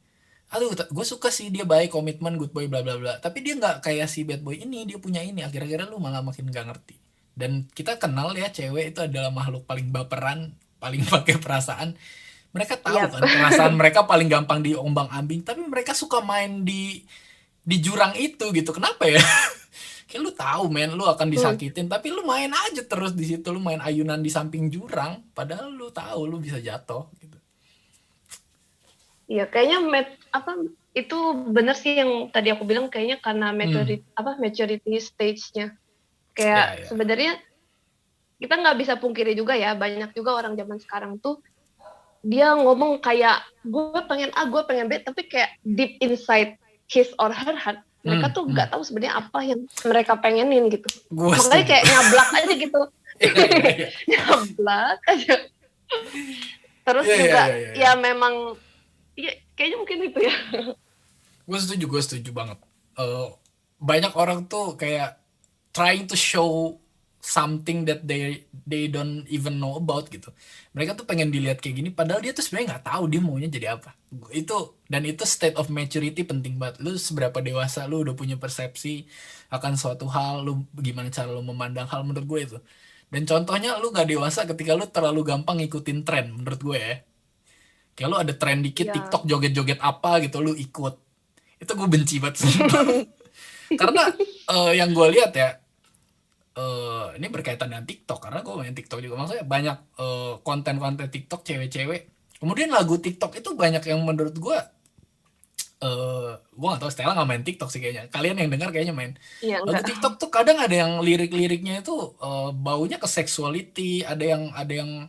Aduh, gue suka sih dia baik, komitmen, good boy, bla bla bla. Tapi dia nggak kayak si bad boy ini, dia punya ini. Akhir-akhirnya lu malah makin nggak ngerti. Dan kita kenal ya cewek itu adalah makhluk paling baperan, paling pakai perasaan. Mereka tahu Iya. kan perasaan mereka paling gampang diombang-ambing, tapi mereka suka main di jurang itu gitu. Kenapa ya? Kayak lu tahu men lu akan Hmm. disakitin, tapi lu main aja terus di situ, lu main ayunan di samping jurang padahal lu tahu lu bisa jatuh gitu. Iya, kayaknya apa itu benar sih yang tadi aku bilang, kayaknya karena Hmm. maturity stage-nya. Kayak Ya, ya. sebenarnya kita nggak bisa pungkiri juga ya, banyak juga orang zaman sekarang tuh dia ngomong kayak gue pengen A, gue pengen B, tapi kayak deep inside his or her heart mereka tuh Hmm. nggak tahu sebenarnya apa yang mereka pengenin gitu. Gua Makanya setuju. kayak nyablak aja gitu. Iya, iya, iya. Nyablak aja. Terus Iya, iya, juga iya, iya, iya. ya memang ya kayaknya mungkin itu ya. Gue setuju banget. Eh, Banyak orang tuh kayak trying to show something that they don't even know about gitu. Mereka tuh pengen dilihat kayak gini, padahal dia tuh sebenarnya nggak tahu dia maunya jadi apa. Dan itu state of maturity penting banget. Lu seberapa dewasa, lu udah punya persepsi akan suatu hal, lu gimana cara lu memandang hal, menurut gue itu. Dan contohnya lu nggak dewasa ketika lu terlalu gampang ngikutin tren, menurut gue ya. Kayak lu ada tren dikit Ya. TikTok joget-joget apa gitu lu ikut, itu gue benci banget sumpah. Karena yang gue lihat ya, ini berkaitan dengan TikTok karena gue main TikTok juga, maksudnya banyak konten-konten TikTok cewek-cewek, kemudian lagu TikTok itu banyak yang menurut gue, gue gak tahu Stella nggak main TikTok sih kayaknya, kalian yang dengar kayaknya main. Iya Lagu enggak. TikTok tuh kadang ada yang lirik-liriknya itu baunya ke sexuality, ada yang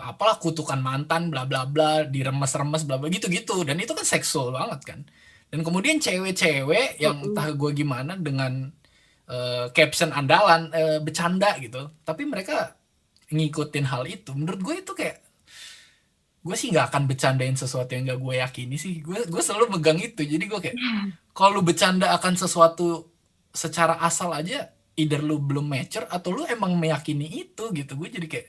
apalah kutukan mantan bla bla bla, diremes-remes bla bla gitu-gitu, dan itu kan seksual banget kan. Dan kemudian cewek-cewek yang Mm-mm. entah gue gimana dengan caption andalan bercanda gitu, tapi mereka ngikutin hal itu. Menurut gue itu kayak, gue sih nggak akan bercandain sesuatu yang gak gue yakini sih, gue selalu megang itu. Jadi gue kayak, kalau lu bercanda akan sesuatu secara asal aja, either lu belum mature atau lu emang meyakini itu gitu. Gue jadi kayak,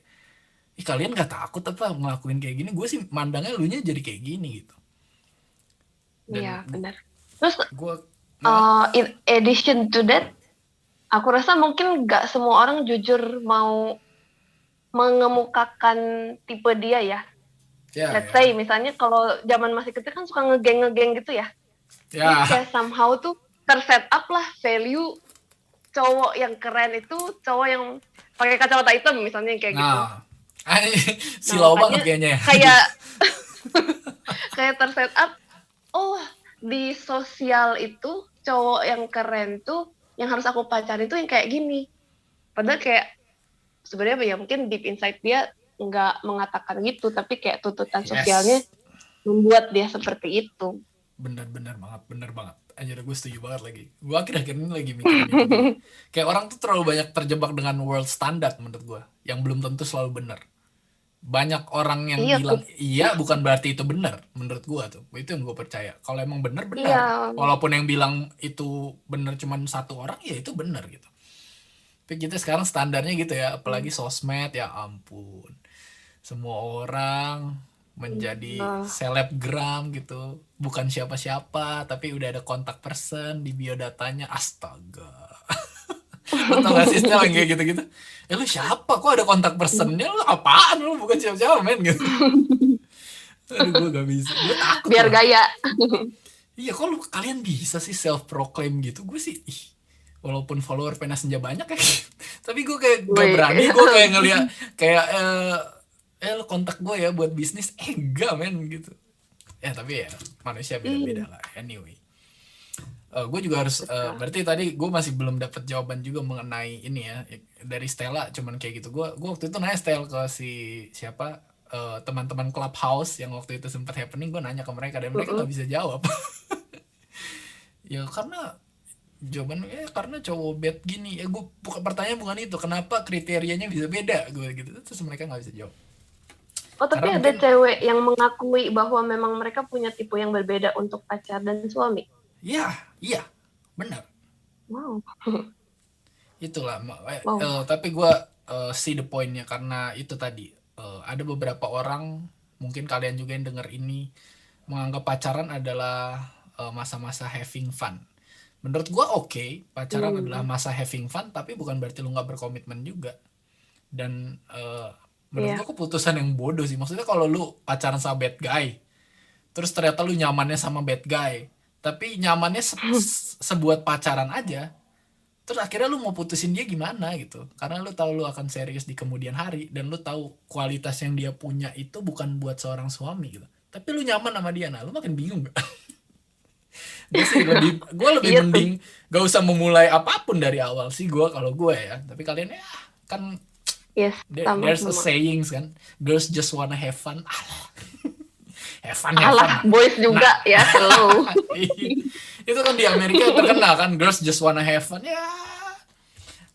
ih kalian nggak takut apa ngelakuin kayak gini? Gue sih mandangnya lu nya jadi kayak gini gitu. Iya Dan benar. Terus gue nah, in addition to that, aku rasa mungkin nggak semua orang jujur mau mengemukakan tipe dia ya. ya Let's say ya misalnya kalau zaman masih kecil kan suka ngegeng-ngegeng gitu ya. Jadi ya. kayak somehow tuh terset up lah value cowok yang keren itu cowok yang pakai kacamata hitam misalnya kayak gitu. Nah, Nah silau banget makanya kayaknya ya. kayak kayak terset up, oh di sosial itu cowok yang keren tuh yang harus aku pacarin tuh yang kayak gini. Padahal kayak sebenarnya ya mungkin deep inside dia nggak mengatakan gitu, tapi kayak tuntutan sosialnya Yes, membuat dia seperti itu. bener-bener banget, bener banget. Anjir, gue setuju banget lagi. Gue akhir-akhir ini lagi mikirin itu juga. Kayak orang tuh terlalu banyak terjebak dengan world standard menurut gue, yang belum tentu selalu benar. Banyak orang yang Iya tuh. bilang iya bukan berarti itu benar, menurut gue tuh. Itu yang gue percaya. Kalau emang benar Iya. benar. Walaupun yang bilang itu benar cuman satu orang, ya itu benar gitu. Tapi kita sekarang standarnya gitu ya, apalagi sosmed, ya ampun. Semua orang menjadi Nah, selebgram gitu, bukan siapa-siapa tapi udah ada kontak person di biodatanya, astaga. Lo tau gak sih Stel yang kayak gitu-gitu, lu siapa kok ada kontak personnya, lu apaan, lu bukan siapa-siapa men gitu. Aduh, gue gak bisa, gue takut biar loh. gaya. Iya, kok lu kalian bisa sih self proclaim gitu, gue sih ih, walaupun follower pena senja banyak ya. Tapi gue kayak gak Wih. berani, gue kayak ngeliat kayak lo kontak gue ya buat bisnis, enggak men gitu. Ya tapi ya manusia beda-beda lah anyway. Gue juga harus Betul. berarti tadi gue masih belum dapat jawaban juga mengenai ini ya dari Stella, cuman kayak gitu. Gue waktu itu nanya Stella ke si siapa, teman-teman Clubhouse yang waktu itu sempat happening, gue nanya ke mereka dan mereka nggak Mm-mm. bisa jawab. Ya karena jawabannya ya karena cowok bad gini ya. Gue bukan, pertanyaan bukan itu, kenapa kriterianya bisa beda gue gitu, terus mereka nggak bisa jawab Oh, tapi karena ada mungkin. cewek yang mengakui bahwa memang mereka punya tipe yang berbeda untuk pacar dan suami. Ya, iya, benar. Wow. Itulah. Wow. Tapi gue see the pointnya karena itu tadi. Ada beberapa orang, mungkin kalian juga yang denger ini, menganggap pacaran adalah masa-masa having fun. Menurut gue oke, pacaran adalah Hmm. masa having fun, tapi bukan berarti lu nggak berkomitmen juga. Dan menurut gue Iya. keputusan yang bodoh sih. Maksudnya kalau lu pacaran sama bad guy, terus ternyata lu nyamannya sama bad guy, tapi nyamannya sebuat pacaran aja, Terus akhirnya lu mau putusin dia gimana gitu, karena lu tahu lu akan serius di kemudian hari, dan lu tahu kualitas yang dia punya itu bukan buat seorang suami gitu, tapi lu nyaman sama dia. Nah lu makin bingung gak? Gue lebih Iya tuh. mending gak usah memulai apapun dari awal sih gue, kalau gue ya. Tapi kalian ya kan, Yes, there's a sama-sama. sayings kan, girls just wanna have fun. Alah, have fun have fun. Alah, boys Nah, juga ya, hello. itu kan di Amerika terkenal kan, girls just wanna have fun ya.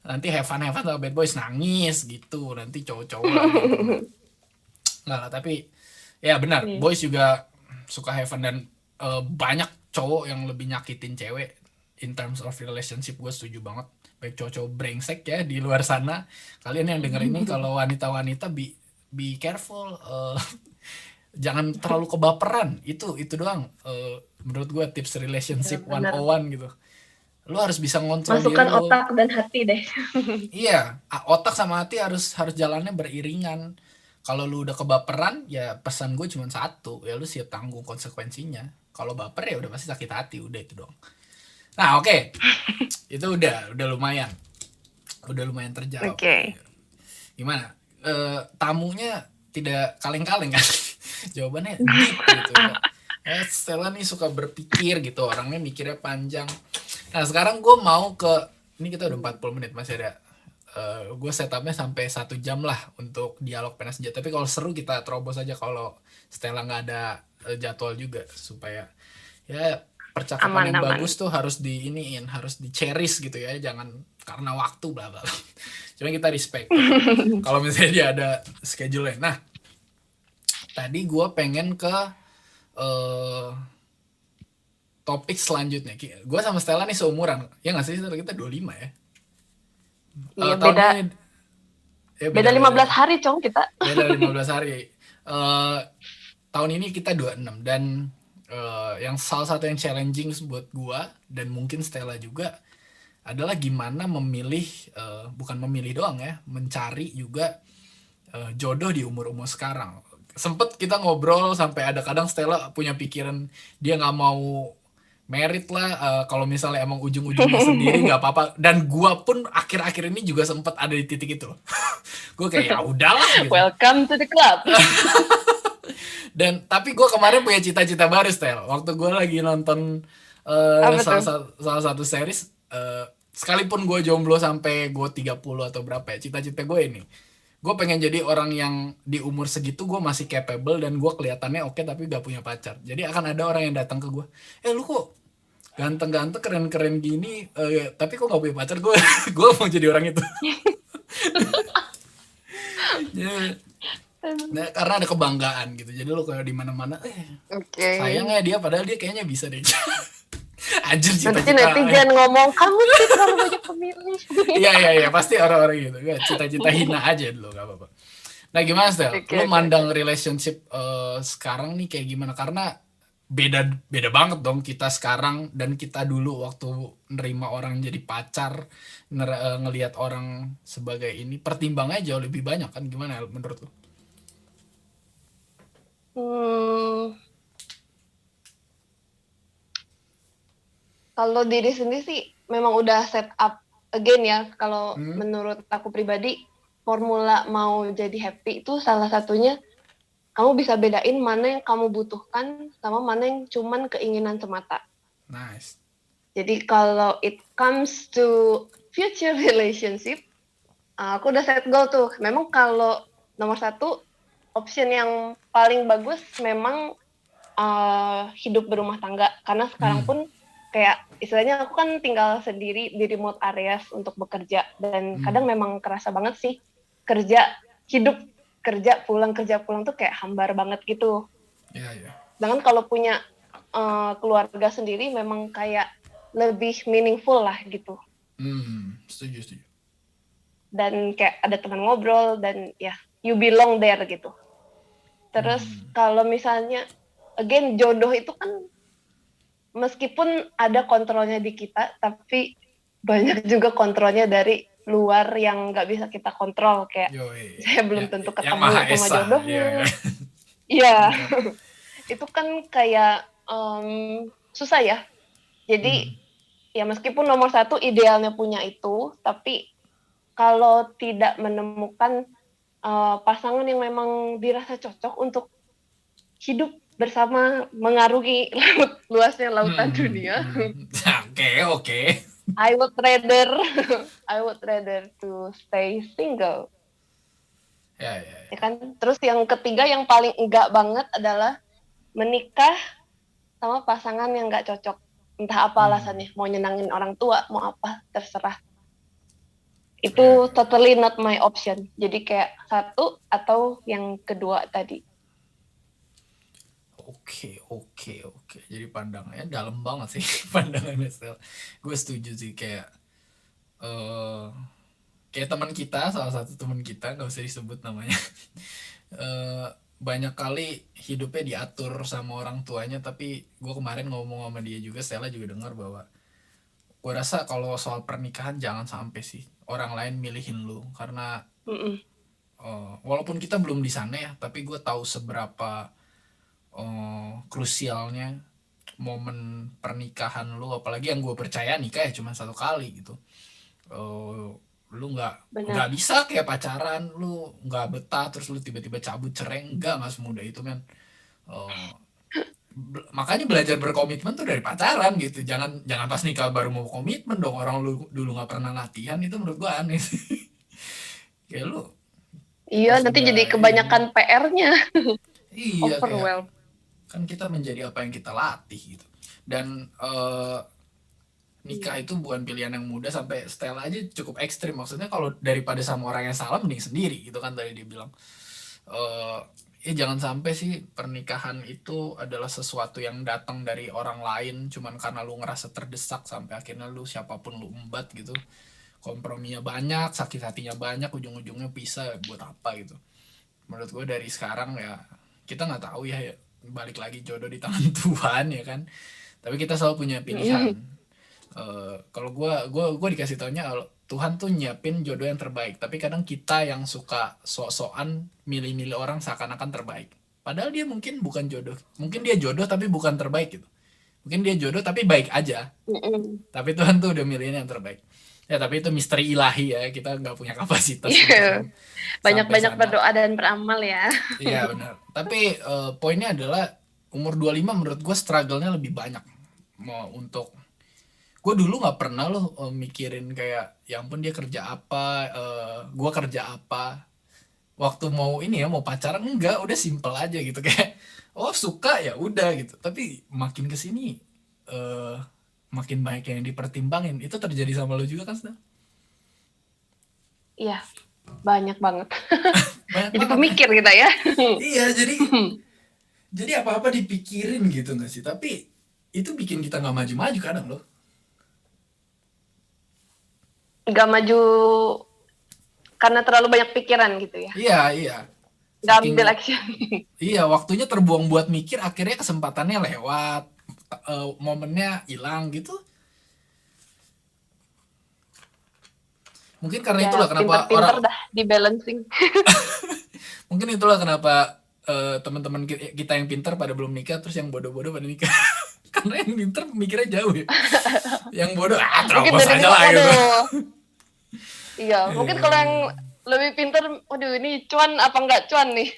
Nanti have fun sama bad boys nangis gitu, nanti cowok-cowok lagi itu. Nggak lah, tapi ya benar, Iya. boys juga suka have fun, dan banyak cowok yang lebih nyakitin cewek in terms of relationship. Gue setuju banget, baik cowok-cowok brengsek ya di luar sana. Kalian yang denger ini, kalau wanita-wanita be careful, jangan terlalu kebaperan. Itu doang, menurut gue tips relationship Benar-benar. 101 gitu. Lu harus bisa ngontrol diri Masukkan lu. otak dan hati deh. Iya, otak sama hati harus jalannya beriringan. Kalau lu udah kebaperan, ya pesan gue cuma satu, ya lu siap tanggung konsekuensinya. Kalau baper ya udah pasti sakit hati, udah itu doang. Nah, oke. Itu udah lumayan. Udah lumayan terjawab. Oke. Gimana? Tamunya tidak kaleng-kaleng kan? Jawabannya deep gitu. Stella nih suka berpikir gitu, orangnya mikirnya panjang. Nah, sekarang gue mau ke, ini kita udah 40 menit, masih ada gue setupnya sampai 1 jam lah untuk dialog panas senja. Tapi kalau seru kita terobos aja kalau Stella nggak ada jadwal juga, supaya ya percakapan yang Aman-aman. bagus tuh harus diiniin, harus di cherish gitu ya, jangan karena waktu bla bla. Cuma kita respect kalau misalnya dia ada schedule. Nah, tadi gue pengen ke topik selanjutnya. Gue sama Stella nih seumuran, ya nggak sih? Kita 25 ya. Iya, Tahun beda ini ya beda 15 hari, Cong, kita. beda 15 hari. Tahun ini kita 26, dan yang salah satu yang challenging buat gua dan mungkin Stella juga adalah gimana memilih, bukan memilih doang ya, mencari juga jodoh di umur-umur sekarang. Sempet kita ngobrol sampai ada kadang Stella punya pikiran dia nggak mau merit lah, kalau misalnya emang ujung-ujungnya sendiri nggak apa-apa. Dan gua pun akhir-akhir ini juga sempet ada di titik itu. Gue kayak ya udahlah gitu. Welcome to the club. Dan tapi gue kemarin punya cita-cita baru, Stel. Waktu gue lagi nonton salah satu series, sekalipun gue jomblo sampai gue 30 atau berapa ya, cita-cita gue ini, gue pengen jadi orang yang di umur segitu gue masih capable dan gue kelihatannya oke tapi gak punya pacar. Jadi akan ada orang yang datang ke gue, lu kok ganteng-ganteng keren-keren gini, tapi kok gak punya pacar. Gue mau jadi orang itu. Nah, karena ada kebanggaan gitu. Jadi lo kayak di mana-mana, sayangnya dia, padahal dia kayaknya bisa deh. Anjir, cita-cita. Nanti netizen ngomong kamu sih terlalu banyak pemilih. Iya, pasti orang-orang gitu. Cita-cita hina aja dulu, gak apa-apa. Nah, gimana Stel? Lo mandang relationship sekarang nih kayak gimana? Karena beda banget dong kita sekarang dan kita dulu waktu nerima orang jadi pacar, ngelihat orang sebagai ini, pertimbangannya jauh lebih banyak kan. Gimana menurut lo? Kalau diri sendiri sih memang udah set up again ya. Kalau menurut aku pribadi, formula mau jadi happy itu salah satunya kamu bisa bedain mana yang kamu butuhkan sama mana yang cuman keinginan semata. Nice. Jadi kalau it comes to future relationship, aku udah set goal tuh. Memang kalau nomor 1, option yang paling bagus memang hidup berumah tangga. Karena sekarang pun kayak istilahnya aku kan tinggal sendiri di remote areas untuk bekerja. Dan kadang memang kerasa banget sih kerja pulang tuh kayak hambar banget gitu. Iya. Sedangkan kalau punya keluarga sendiri memang kayak lebih meaningful lah gitu. Setuju. Dan kayak ada teman ngobrol dan ya you belong there gitu. Terus kalau misalnya again jodoh itu kan meskipun ada kontrolnya di kita, tapi banyak juga kontrolnya dari luar yang nggak bisa kita kontrol. Kayak saya belum tentu ketemu sama jodohnya. Iya, itu kan kayak susah ya. Jadi ya meskipun nomor satu idealnya punya itu, tapi kalau tidak menemukan pasangan yang memang dirasa cocok untuk hidup bersama mengarungi luasnya lautan dunia, Oke, oke. I would rather I would rather to stay single. Ya, ya, ya. Ya kan? Terus yang ketiga yang paling enggak banget adalah menikah sama pasangan yang enggak cocok. Entah apa alasannya, mau nyenangin orang tua, mau apa, terserah. Itu totally not my option. Jadi kayak satu atau yang kedua tadi. Oke, oke, oke. Jadi pandangannya dalam banget sih pandangannya Stel. Gue setuju sih kayak eh kayak teman kita, salah satu teman kita, nggak usah disebut namanya. eh Banyak kali hidupnya diatur sama orang tuanya, tapi gue kemarin ngomong sama dia juga, Stella juga dengar bahwa gue rasa kalau soal pernikahan jangan sampai sih orang lain milihin lu, karena Mm-mm. walaupun kita belum di sana ya, tapi gue tahu seberapa krusialnya momen pernikahan lu, apalagi yang gue percaya nikah ya cuma satu kali gitu. Eh, Lu nggak Benar. bisa kayak pacaran lu nggak betah terus lu tiba-tiba cabut cerai, nggak semudah itu men. Eh, Makanya belajar berkomitmen tuh dari pacaran gitu, jangan jangan pas nikah baru mau komitmen dong, orang lu dulu nggak pernah latihan, itu menurut gua aneh sih. Kayak lu Iya, pas nanti jadi udah ini, kebanyakan PR-nya. iya kayak Overwhelmed. kan kita menjadi apa yang kita latih gitu. Dan nikah itu bukan pilihan yang mudah, sampai Stella aja cukup ekstrim, maksudnya kalau daripada sama orang yang salah mending sendiri gitu kan tadi dia bilang. eh Ya jangan sampai sih pernikahan itu adalah sesuatu yang datang dari orang lain cuman karena lu ngerasa terdesak, sampai akhirnya lu siapapun lu embat gitu, komprominya banyak, sakit hatinya banyak, ujung-ujungnya pisah, buat apa gitu. Menurut gue dari sekarang ya, kita nggak tahu ya, balik lagi jodoh di tangan Tuhan ya kan, tapi kita selalu punya pilihan. Kalau gue dikasih taunya kalau Tuhan tuh nyiapin jodoh yang terbaik, tapi kadang kita yang suka sok-sokan milih-milih orang seakan-akan terbaik, padahal dia mungkin bukan jodoh, mungkin dia jodoh tapi bukan terbaik gitu, mungkin dia jodoh tapi baik aja, Mm-mm. tapi Tuhan tuh udah milihin yang terbaik. Ya tapi itu misteri ilahi ya, kita nggak punya kapasitas untuk Iya. sampai Banyak-banyak sana. berdoa dan beramal ya. Iya benar, tapi poinnya adalah umur 25 menurut gue struggle-nya lebih banyak. Mau untuk gue dulu nggak pernah loh mikirin kayak ya ampun dia kerja apa, gue kerja apa, waktu mau ini ya mau pacaran, enggak, udah simple aja gitu kayak oh suka ya udah gitu. Tapi makin kesini eh makin banyak yang dipertimbangin. Itu terjadi sama lo juga kan Sna? Iya, banyak banget. Banyak Jadi banget ya. pemikir kita ya. Iya, jadi apa-apa dipikirin gitu nggak sih, tapi itu bikin kita nggak maju-maju kadang loh. Nggak maju karena terlalu banyak pikiran gitu ya. Iya, iya, Nggak saking ambil action. iya waktunya terbuang buat mikir, akhirnya kesempatannya lewat, momennya hilang gitu. Mungkin karena itulah Ya, kenapa pinter-pinter orang, dah di balancing. mungkin itulah kenapa teman-teman kita yang pintar pada belum nikah, terus yang bodoh-bodoh pada nikah. Karena yang pintar mikirnya jauh ya, yang bodoh Mungkin terobos dari aja lah gitu. waduh. Iya, mungkin kalau yang Eh, lebih pinter, waduh ini cuan apa enggak cuan nih.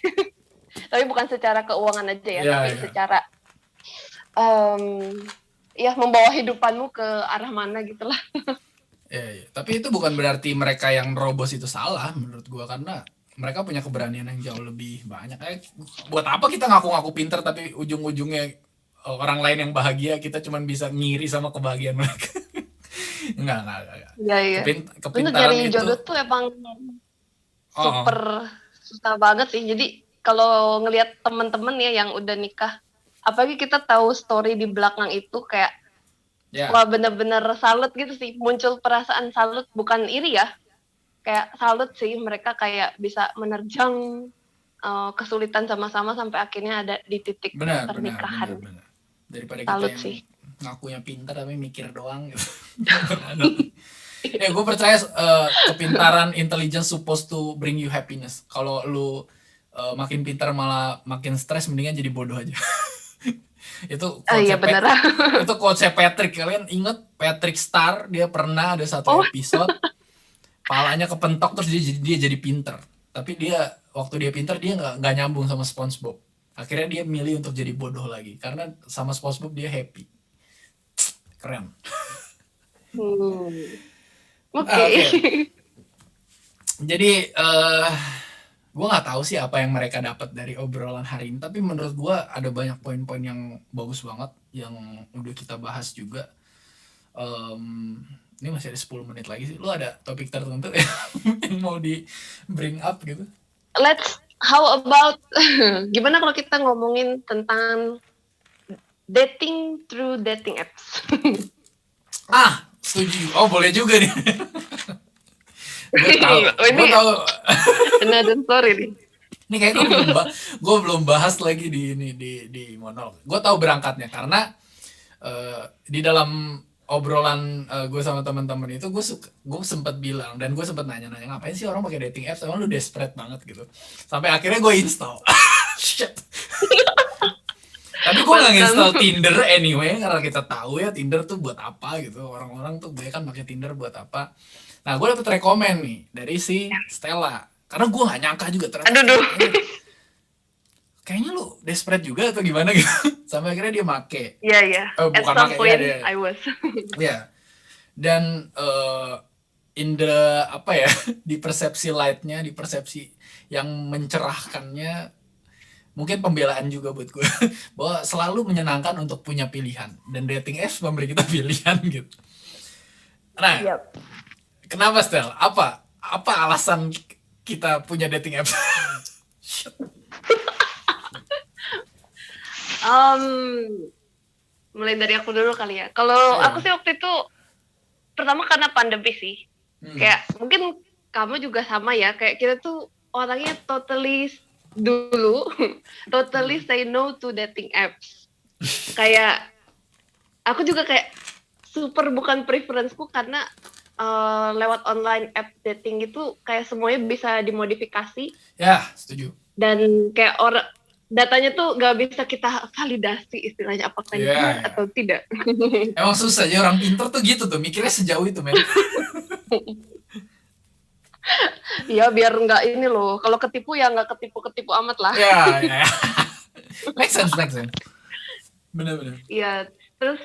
Tapi bukan secara keuangan aja ya, Iya, tapi iya. secara ya membawa hidupanmu ke arah mana gitulah. Ya, ya. Tapi itu bukan berarti mereka yang nerobos itu salah menurut gua, karena mereka punya keberanian yang jauh lebih banyak. Buat apa kita ngaku-ngaku pinter tapi ujung-ujungnya orang lain yang bahagia, kita cuman bisa ngiri sama kebahagiaan mereka. Enggak. Iya, iya. Untuk Kepintaran nyari itu, jodoh tuh emang oh, super susah banget sih. Jadi kalau ngelihat temen-temen ya yang udah nikah, apalagi kita tahu story di belakang itu kayak ya, wah bener-bener salut gitu sih. Muncul perasaan salut, bukan iri ya. Kayak salut sih mereka kayak bisa menerjang kesulitan sama-sama sampai akhirnya ada di titik pernikahan. benar. Daripada kita Salut yang sih. ngakunya pintar tapi mikir doang gitu. Gue percaya kepintaran, intelligence supposed to bring you happiness. Kalau lu makin pintar malah makin stres, mendingan jadi bodoh aja. Itu Iya quotes bener. itu quotes Patrick. Kalian inget Patrick Star? Dia pernah ada satu Oh, episode palanya kepentok terus dia jadi pinter. Tapi dia waktu dia pinter dia nggak nyambung sama SpongeBob. Akhirnya dia milih untuk jadi bodoh lagi karena sama SpongeBob dia happy. Keren. hmm. Oke. Ah, oke. Jadi gue nggak tahu sih apa yang mereka dapat dari obrolan hari ini. Tapi menurut gue ada banyak poin-poin yang bagus banget yang udah kita bahas juga. Ini masih ada 10 menit lagi sih. Lu ada topik tertentu yang mau di bring up gitu? How about gimana kalau kita ngomongin tentang dating through dating apps? Setuju. Oh, boleh juga nih. Gue Ini tahu. another story nih. Ini kayak gue belum bahas lagi di ini di monolog. Gue tahu berangkatnya karena di dalam obrolan gue sama teman-teman itu gue sempat bilang dan gue sempat nanya-nanya ngapain sih orang pakai dating apps, emang lu desperate banget gitu. Sampai akhirnya gue install. Shit. Tapi gue nggak install Tinder anyway karena kita tahu ya Tinder tuh buat apa gitu. Orang-orang tuh banyak kan pakai Tinder buat apa. Nah, gue dapet rekomen nih dari si Stella. Karena gue gak nyangka juga ternyata. Aduh. Kayaknya lu desperate juga atau gimana gitu. Sampai akhirnya dia make. Iya. At Bukan some make, point ya, I was. Ya. Dan in the apa ya, di persepsi lightnya, di persepsi yang mencerahkannya, mungkin pembelaan juga buat gue. Bahwa selalu menyenangkan untuk punya pilihan. Dan dating apps memberi kita pilihan gitu. Nah, Yep. kenapa Stel? Apa alasan kita punya dating apps? Mulai dari aku dulu kali ya. Kalau aku sih waktu itu pertama karena pandemi sih. Kayak mungkin kamu juga sama ya. Kayak kita tuh orangnya totally say no to dating apps. Kayak aku juga kayak super bukan preferenceku karena lewat online app dating itu kayak semuanya bisa dimodifikasi. Ya, setuju. Dan kayak datanya tuh gak bisa kita validasi istilahnya apakah benar atau tidak. Emang susah ya orang pintar tuh gitu tuh, mikirnya sejauh itu men. Iya biar nggak ini loh, kalau ketipu ya nggak ketipu amat lah. Ya. Make sense. Bener. Iya, terus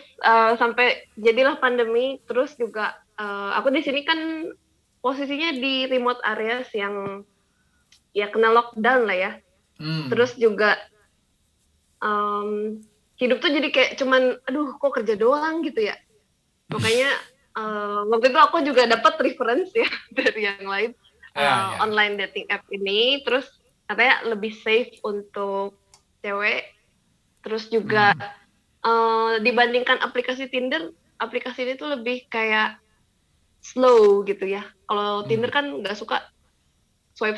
sampai jadilah pandemi, terus juga aku di sini kan posisinya di remote areas yang ya kena lockdown lah ya. Terus juga hidup tuh jadi kayak cuman aduh kok kerja doang gitu ya. Makanya waktu itu aku juga dapat reference ya dari yang lain online dating app ini, terus katanya lebih safe untuk cewek. Terus juga dibandingkan aplikasi Tinder, aplikasi ini tuh lebih kayak slow gitu ya. Kalau Tinder kan nggak suka swipe.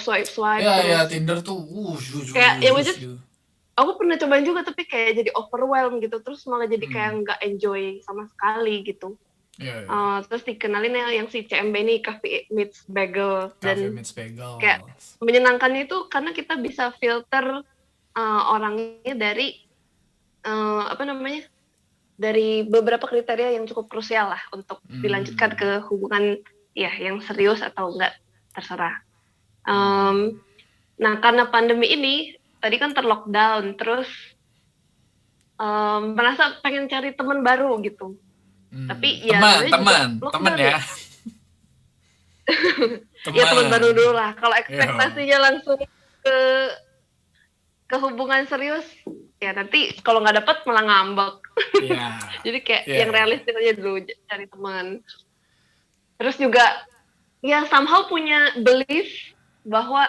Ya Tinder tuh kayak yang gitu. Aku pernah cobain juga tapi kayak jadi overwhelm gitu, terus malah jadi kayak nggak enjoy sama sekali gitu. Terus dikenalin yang si CMB ini Coffee Meets Bagel, dan kayak menyenangkannya itu karena kita bisa filter orangnya dari dari beberapa kriteria yang cukup krusial lah untuk dilanjutkan ke hubungan ya yang serius atau enggak terserah. Nah karena pandemi ini tadi kan terlockdown, terus merasa pengen cari teman baru gitu. Tapi ya teman ya. Ya teman baru dulu lah. Kalau ekspektasinya langsung ke hubungan serius, ya nanti kalau nggak dapat malah ngambek. Jadi kayak yang realistis aja dulu cari teman. Terus juga ya somehow punya belief bahwa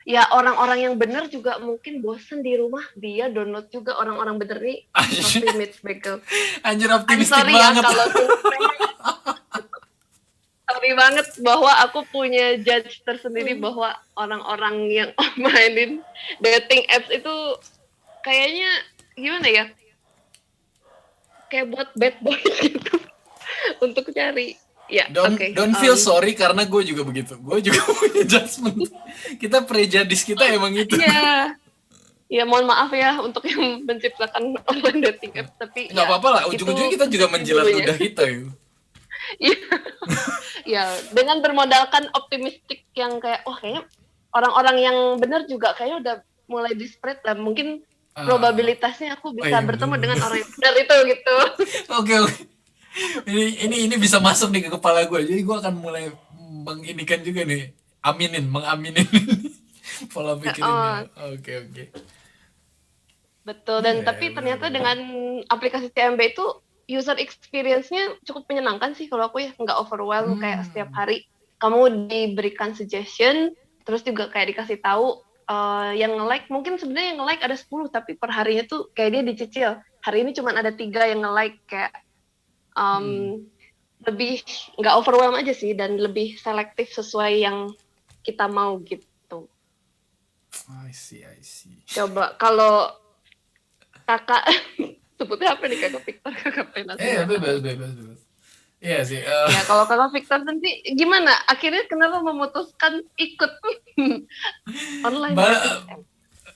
ya orang-orang yang benar juga mungkin bosen di rumah, dia download juga orang-orang bener nih Coffee Meets Bagel. Anjir optimistik banget. Ya, sorry banget bahwa aku punya judge tersendiri bahwa orang-orang yang mainin dating apps itu kayaknya gimana ya, kayak buat bad boys gitu untuk cari. Ya, don't feel sorry karena gue juga begitu. Gue juga punya judgement. Kita prejudis kita emang itu. Iya. Ya mohon maaf ya untuk yang menciptakan online dating apps, tapi Nggak ya apa-apa lah, itu ujung-ujungnya kita juga menjilat dulunya. ludah kita ya. Iya, ya dengan bermodalkan optimistik yang kayak, wah kayaknya orang-orang yang benar juga kayaknya udah mulai di-spread lah. Mungkin probabilitasnya aku Oh bisa iya bertemu bener. dengan orang yang benar itu gitu. Oke oke. Ini bisa masuk nih ke kepala gue. Jadi gue akan mulai menginikan juga nih, mengaminin pola pikirnya. Oh, Oke oke. betul. Iya Dan ya tapi bener ternyata bener. dengan aplikasi CMB itu user experience-nya cukup menyenangkan sih kalau aku ya, nggak overwhelm kayak setiap Hmm. hari kamu diberikan suggestion, terus juga kayak dikasih tahu yang nge-like, mungkin sebenarnya yang nge-like ada 10 tapi per harinya tuh kayak dia dicicil. Hari ini cuma ada 3 yang nge-like, kayak Hmm. um, lebih nggak overwhelm aja sih, dan lebih selektif sesuai yang kita mau gitu. I see I see. Coba kalau kakak sebutnya apa nih, kakak Victor, kakak Penas Eh nggak tahu. bebas bebas bebas. Iya sih. Ya kalau kakak Victor nanti gimana? Akhirnya kenapa memutuskan ikut online dating Ba- app?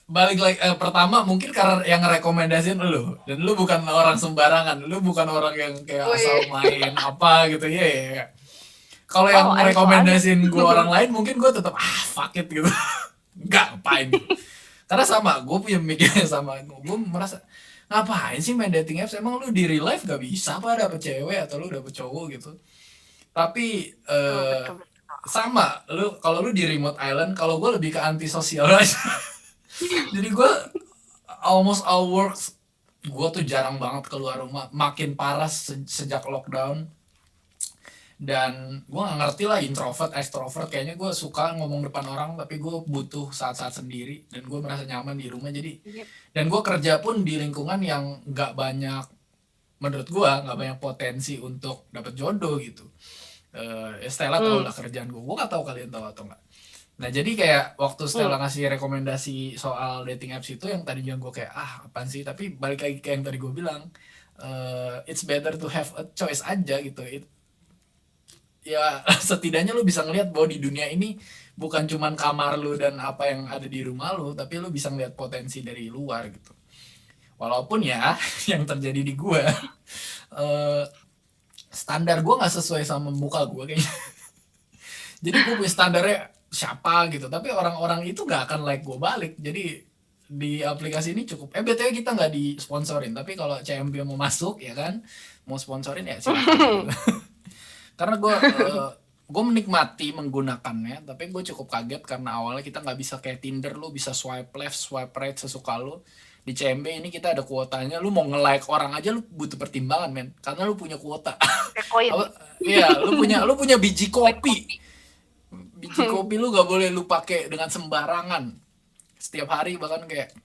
balik lagi, pertama mungkin karena yang rekomendasiin lu, dan lu bukan orang sembarangan, lu bukan orang yang kayak asal Wih, main apa gitu ya, ya. Kalau wow, yang I'm so honored. rekomendasiin gue orang lain mungkin gue tetap fuck it gitu. Nggak, ngapain gitu. Karena sama, gue punya pemikirannya sama. Gue merasa ngapain sih main dating apps, emang lu di real life gak bisa apa dapet cewek atau lu dapet cowok gitu. Tapi Oh, betul. sama lu, kalau lu di remote island, kalau gue lebih ke antisosial aja. Jadi gue almost all works, gue tuh jarang banget keluar rumah, makin parah sejak lockdown. Dan gue nggak ngerti lah, introvert extrovert, kayaknya gue suka ngomong depan orang tapi gue butuh saat-saat sendiri, dan gue merasa nyaman di rumah. Jadi Yep. dan gue kerja pun di lingkungan yang nggak banyak, menurut gue nggak banyak potensi untuk dapet jodoh gitu. Stella tau Hmm. lah kerjaan gue nggak tahu kalian tahu atau nggak. Nah jadi kayak waktu Hmm. Stella ngasih rekomendasi soal dating apps itu, yang tadinya gue kayak apaan sih, tapi balik lagi kayak yang tadi gue bilang, it's better to have a choice aja gitu. Ya setidaknya lu bisa ngelihat bahwa di dunia ini bukan cuman kamar lu dan apa yang ada di rumah lu, tapi lu bisa ngelihat potensi dari luar gitu. Walaupun ya yang terjadi di gue, eh, standar gue nggak sesuai sama muka gue kayaknya. Jadi gue punya standarnya siapa gitu, tapi orang-orang itu nggak akan like gue balik. Jadi di aplikasi ini cukup, btw kita nggak disponsorin, tapi kalau CMB mau masuk ya kan, mau sponsorin ya silakan gitu. Karena gue menikmati menggunakannya, tapi gue cukup kaget karena awalnya kita nggak bisa kayak Tinder, lu bisa swipe left swipe right sesuka lu. Di CMB ini kita ada kuotanya, lu mau nge-like orang aja lu butuh pertimbangan men, karena lu punya kuota. Kayak koin. Apa, iya, lu punya biji kopi. Biji Hmm. kopi lu gak boleh lu pakai dengan sembarangan setiap hari, bahkan kayak,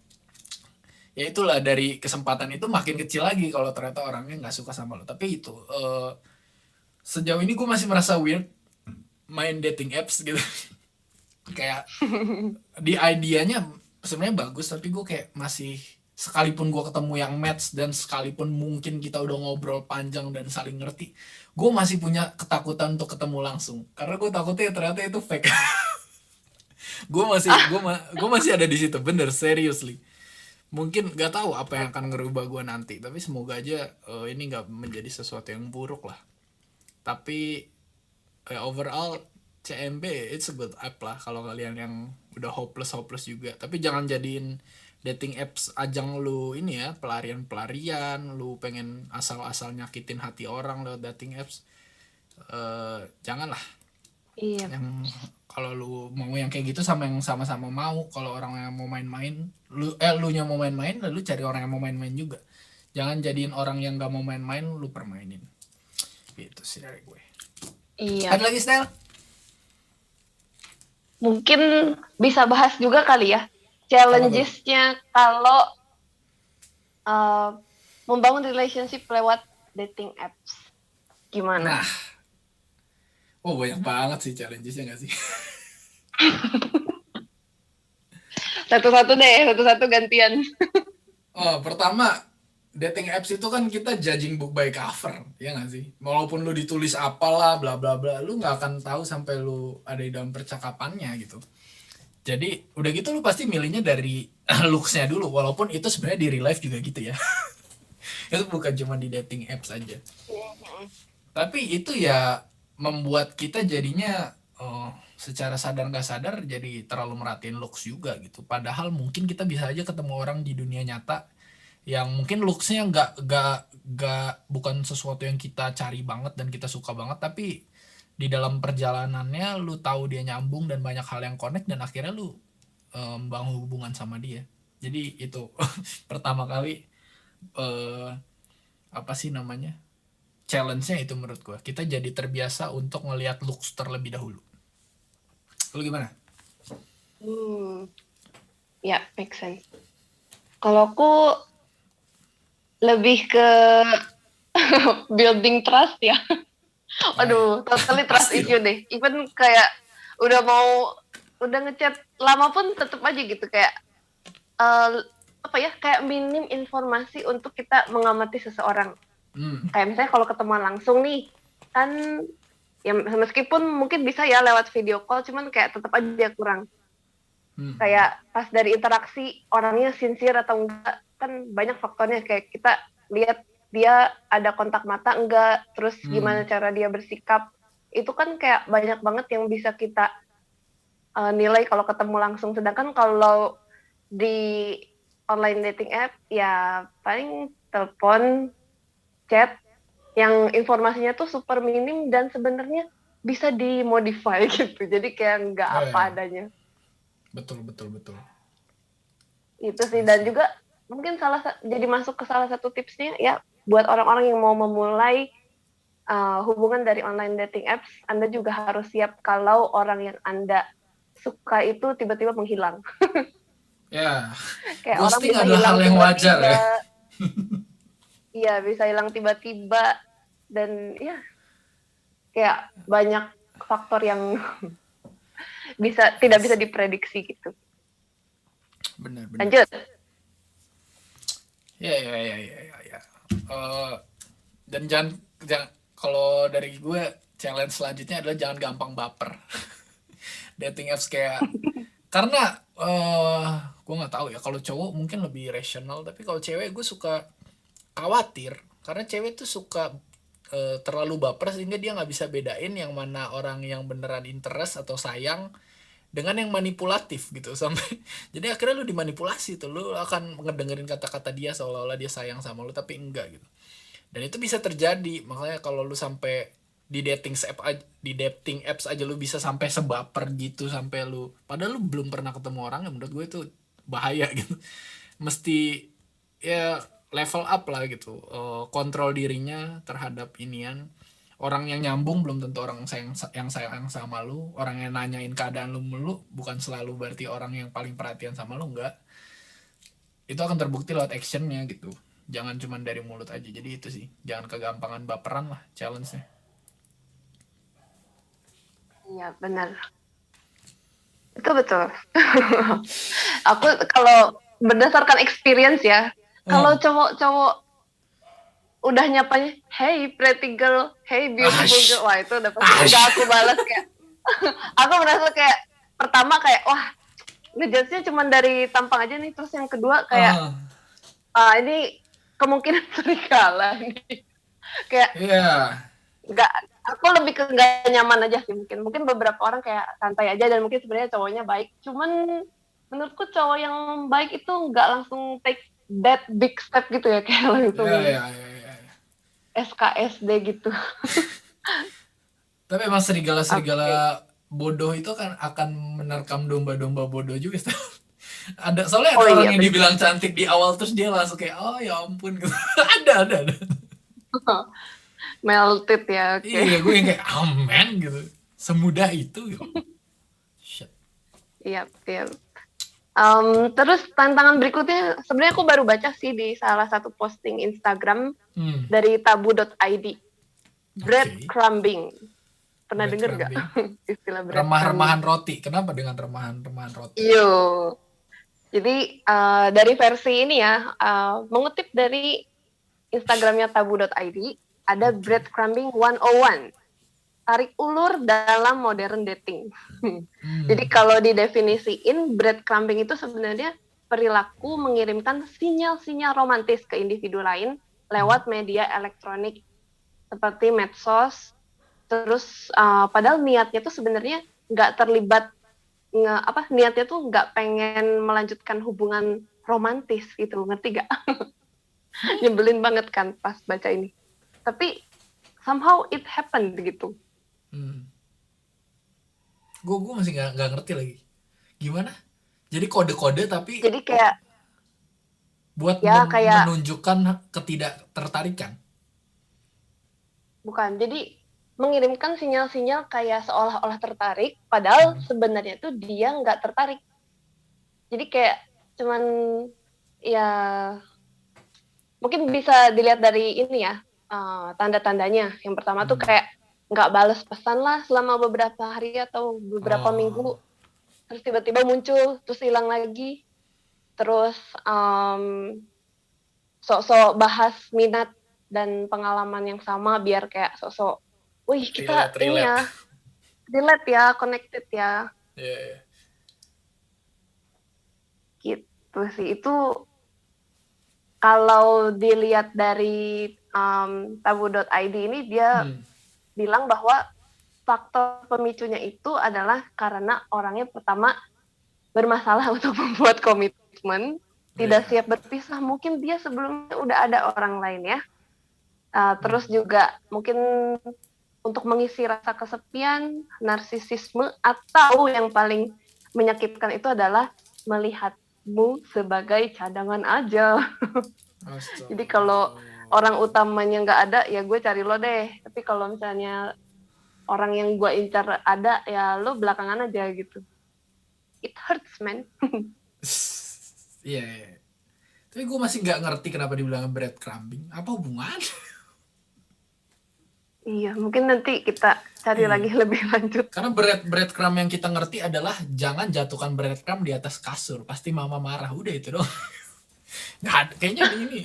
ya itulah, dari kesempatan itu makin kecil lagi kalau ternyata orangnya nggak suka sama lo. Tapi itu, sejauh ini gue masih merasa weird main dating apps gitu. Kayak di idenya sebenarnya bagus, tapi gue kayak masih, sekalipun gue ketemu yang match dan sekalipun mungkin kita udah ngobrol panjang dan saling ngerti, gue masih punya ketakutan untuk ketemu langsung karena gue takutnya ternyata itu fake. Gue masih ada di situ, bener, seriously. Mungkin nggak tahu apa yang akan ngerubah gue nanti, tapi semoga aja ini nggak menjadi sesuatu yang buruk lah. Tapi overall CMB it's a good app lah kalau kalian yang udah hopeless hopeless juga. Tapi jangan jadiin dating apps ajang lu ini ya, pelarian lu pengen asal-asal nyakitin hati orang lewat dating apps. Janganlah. Iya. Yang kalau lu mau yang kayak gitu sama yang sama-sama mau, kalau orang yang mau main-main, lu nya mau main-main, lalu cari orang yang mau main-main juga. Jangan jadiin orang yang gak mau main-main lu permainin. Gitu sih dari gue. Iya. Ada lagi style? Mungkin bisa bahas juga kali ya challenges-nya kalau membangun relationship lewat dating apps. Gimana? Nah, banyak banget sih challenges-nya gak sih? Satu-satu deh, satu-satu gantian. Pertama, dating apps itu kan kita judging book by cover, ya gak sih? Walaupun lu ditulis apalah bla bla bla, lu nggak akan tahu sampai lu ada di dalam percakapannya gitu. Jadi udah gitu lu pasti milihnya dari looks-nya dulu, walaupun itu sebenarnya di real life juga gitu ya. Itu bukan cuma di dating apps aja. Tapi itu ya membuat kita jadinya secara sadar nggak sadar jadi terlalu merhatiin looks juga gitu. Padahal mungkin kita bisa aja ketemu orang di dunia nyata yang mungkin looksnya nggak bukan sesuatu yang kita cari banget dan kita suka banget, tapi di dalam perjalanannya lu tahu dia nyambung dan banyak hal yang connect dan akhirnya lu membangun hubungan sama dia. Jadi itu pertama kali eh, apa sih namanya, challenge-nya itu menurut gua kita jadi terbiasa untuk ngelihat looks terlebih dahulu. Lu gimana? Ya, make sense. Kalau aku lebih ke building trust ya. Aduh, totally trust Pasti issue dong. deh. Even kayak udah ngechat lama pun tetap aja gitu kayak apa ya, kayak minim informasi untuk kita mengamati seseorang. Kayak misalnya kalau ketemuan langsung nih, kan ya meskipun mungkin bisa ya lewat video call, cuman kayak tetap aja kurang. Kayak pas dari interaksi orangnya sincere atau enggak, kan banyak faktornya, kayak kita lihat dia ada kontak mata enggak, terus gimana cara dia bersikap, itu kan kayak banyak banget yang bisa kita nilai kalau ketemu langsung. Sedangkan kalau di online dating app ya paling telepon, chat yang informasinya tuh super minim dan sebenarnya bisa dimodify gitu, jadi kayak nggak apa Yeah, adanya. betul betul betul. Itu sih. I Dan see. juga mungkin jadi masuk ke salah satu tipsnya ya, buat orang-orang yang mau memulai hubungan dari online dating apps, Anda juga harus siap kalau orang yang Anda suka itu tiba-tiba menghilang. Ya, Kayak orang ghosting bisa adalah hal hilang yang wajar ya. tiba-tiba. Iya, bisa hilang tiba-tiba. Dan ya, kayak banyak faktor yang tidak bisa diprediksi gitu. Benar benar. Lanjut. Ya. Dan jangan kalau dari gue challenge selanjutnya adalah jangan gampang baper. Dating apps kayak karena gue nggak tahu ya, kalau cowok mungkin lebih rasional, tapi kalau cewek gue suka khawatir karena cewek tuh suka terlalu baper sehingga dia nggak bisa bedain yang mana orang yang beneran interest atau sayang dengan yang manipulatif gitu sampai jadi akhirnya lu dimanipulasi tuh, lu akan ngedengerin kata-kata dia seolah-olah dia sayang sama lu tapi enggak gitu. Dan itu bisa terjadi, makanya kalau lu sampai di dating apps aja lu bisa sampai sebaper gitu, sampai lu padahal lu belum pernah ketemu orang, ya menurut gue itu bahaya gitu. Mesti ya level up lah gitu, kontrol dirinya terhadap inian. Orang yang nyambung belum tentu orang yang sayang sama lu. Orang yang nanyain keadaan lu mulu bukan selalu berarti orang yang paling perhatian sama lu, enggak. Itu akan terbukti lewat actionnya gitu, jangan cuma dari mulut aja. Jadi itu sih, jangan kegampangan baperan lah challenge-nya. Iya, benar. Itu betul. Aku kalau berdasarkan experience ya, kalau cowok-cowok udah nyapanya, hey pretty girl, hey beautiful girl, wah itu udah pasti enggak aku balas kayak. Aku merasa kayak pertama kayak wah, ngejudge-nya cuma dari tampang aja nih, terus yang kedua kayak ini kemungkinan serigala nih. Kayak nggak, aku lebih ke nggak nyaman aja sih. Mungkin beberapa orang kayak santai aja dan mungkin sebenarnya cowoknya baik, cuman menurutku cowok yang baik itu nggak langsung take that big step gitu ya, kayak langsung SKSD gitu. Tapi emang serigala-serigala bodoh itu kan akan menerkam domba-domba bodoh juga. Ada soalnya ada orang yang dibilang cantik di awal terus dia langsung kayak oh ya ampun gitu. ada Melted ya. Iya, gue yang kayak amen gitu, semudah itu gitu. Iya. Terus tantangan berikutnya sebenarnya aku baru baca sih di salah satu posting Instagram dari tabu.id. Breadcrumbing. Pernah dengar nggak istilah breadcrumbing? Remah-remahan roti. Kenapa dengan remah-remahan roti? Iya. Jadi dari versi ini ya, mengutip dari Instagramnya tabu.id, ada breadcrumbing 101. tarik ulur dalam modern dating. Jadi Hmm. kalau didefinisiin, breadcrumbing itu sebenarnya perilaku mengirimkan sinyal-sinyal romantis ke individu lain lewat media elektronik seperti medsos. Terus padahal niatnya tuh sebenarnya nggak terlibat niatnya tuh nggak pengen melanjutkan hubungan romantis gitu, ngerti gak? Nyebelin banget kan pas baca ini. Tapi somehow it happened gitu. Hmm. Gue masih nggak ngerti lagi. Gimana? Jadi kode-kode tapi Jadi kayak buat ya kayak menunjukkan ketidaktertarikan. bukan. Jadi mengirimkan sinyal-sinyal kayak seolah-olah tertarik, padahal sebenarnya tuh dia nggak tertarik. Jadi kayak cuman ya mungkin bisa dilihat dari ini ya tanda-tandanya. Yang pertama tuh kayak nggak bales pesan lah selama beberapa hari atau beberapa Oh, minggu, terus tiba-tiba muncul terus hilang lagi, terus sok-sok bahas minat dan pengalaman yang sama biar kayak sok-sok, wih kita ini relate. ya relate ya, connected ya, Yeah. gitu sih. Itu kalau dilihat dari tabu.id ini, dia bilang bahwa faktor pemicunya itu adalah karena orangnya pertama bermasalah untuk membuat komitmen, tidak Yeah. siap berpisah. Mungkin dia sebelumnya udah ada orang lain ya. Terus juga mungkin untuk mengisi rasa kesepian, narsisisme, atau yang paling menyakitkan itu adalah melihatmu sebagai cadangan aja. Jadi kalau Astaga. orang utamanya nggak ada, ya gue cari lo deh. Tapi kalau misalnya orang yang gue incar ada, ya lo belakangan aja gitu. It hurts, man. Iya. Yeah. Tapi gue masih nggak ngerti kenapa dibilang breadcrumbing. Apa hubungan? Iya, mungkin nanti kita cari Iya. lagi lebih lanjut. Karena breadcrumb yang kita ngerti adalah jangan jatuhkan breadcrumb di atas kasur. Pasti mama marah. Udah itu dong. Nggak ada. Kayaknya ini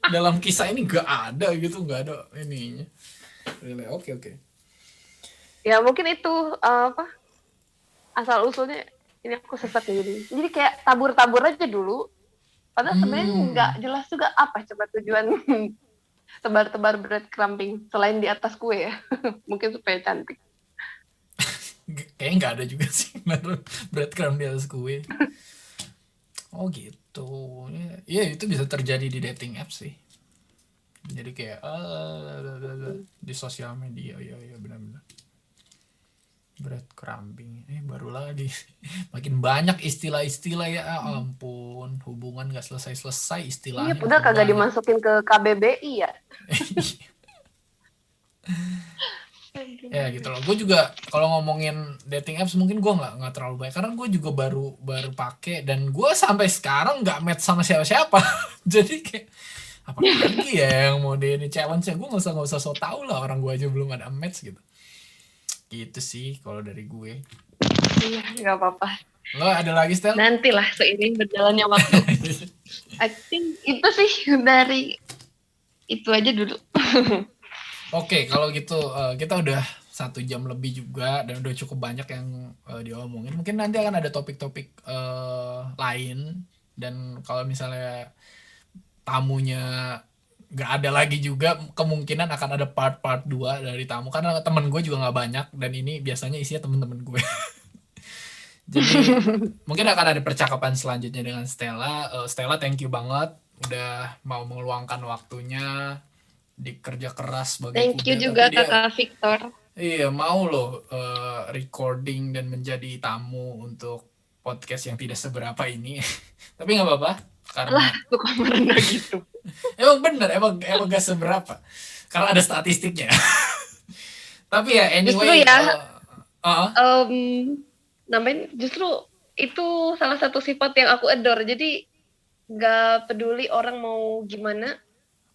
dalam kisah ini nggak ada gitu. Nggak ada ininya. Really, oke. Ya mungkin itu apa asal usulnya. Ini aku sesat nih jadi kayak tabur-tabur aja dulu. Padahal sebenarnya nggak jelas juga apa coba tujuan tebar-tebar breadcrumbing selain di atas kue ya. Mungkin supaya cantik. Kayaknya nggak ada juga sih naruh breadcrumb di atas kue. Oh gitu. Ya itu bisa terjadi di dating apps sih. Jadi kayak di sosial media. Ya benar-benar. Breadcrumbing. Baru lagi. Makin banyak istilah-istilah ya. Ampun. Hubungan gak selesai-selesai Iya, istilahnya udah makin kagak banyak. dimasukin ke KBBI ya. Ya gitu loh. Gue juga kalau ngomongin dating apps mungkin gue nggak terlalu banyak karena gue juga baru pakai dan gue sampai sekarang nggak match sama siapa-siapa. Jadi kayak apa lagi ya yang mau di ini challenge-nya, gue nggak usah so tau lah, orang gue aja belum ada match gitu. Gitu sih kalau dari gue. Iya, nggak apa-apa. Lo ada lagi, Stel? Nantilah seiring berjalannya waktu. I think itu sih dari itu aja dulu. Oke, kalau gitu kita udah 1 jam lebih juga dan udah cukup banyak yang diomongin. Mungkin nanti akan ada topik-topik lain dan kalau misalnya tamunya nggak ada lagi juga kemungkinan akan ada part 2 dari tamu karena temen gue juga nggak banyak dan ini biasanya isinya temen-temen gue. Jadi mungkin akan ada percakapan selanjutnya dengan Stella. Stella, thank you banget udah mau meluangkan waktunya, dikerja keras sebagai Thank you kuda tapi juga dia Kakak Victor. iya mau loh recording dan menjadi tamu untuk podcast yang tidak seberapa ini. Tapi nggak apa-apa Lah, karena suka merendah gitu. emang bener emang gak seberapa karena ada statistiknya. Tapi ya Justru anyway ya, namanya justru itu salah satu sifat yang aku adore. Jadi nggak peduli orang mau gimana,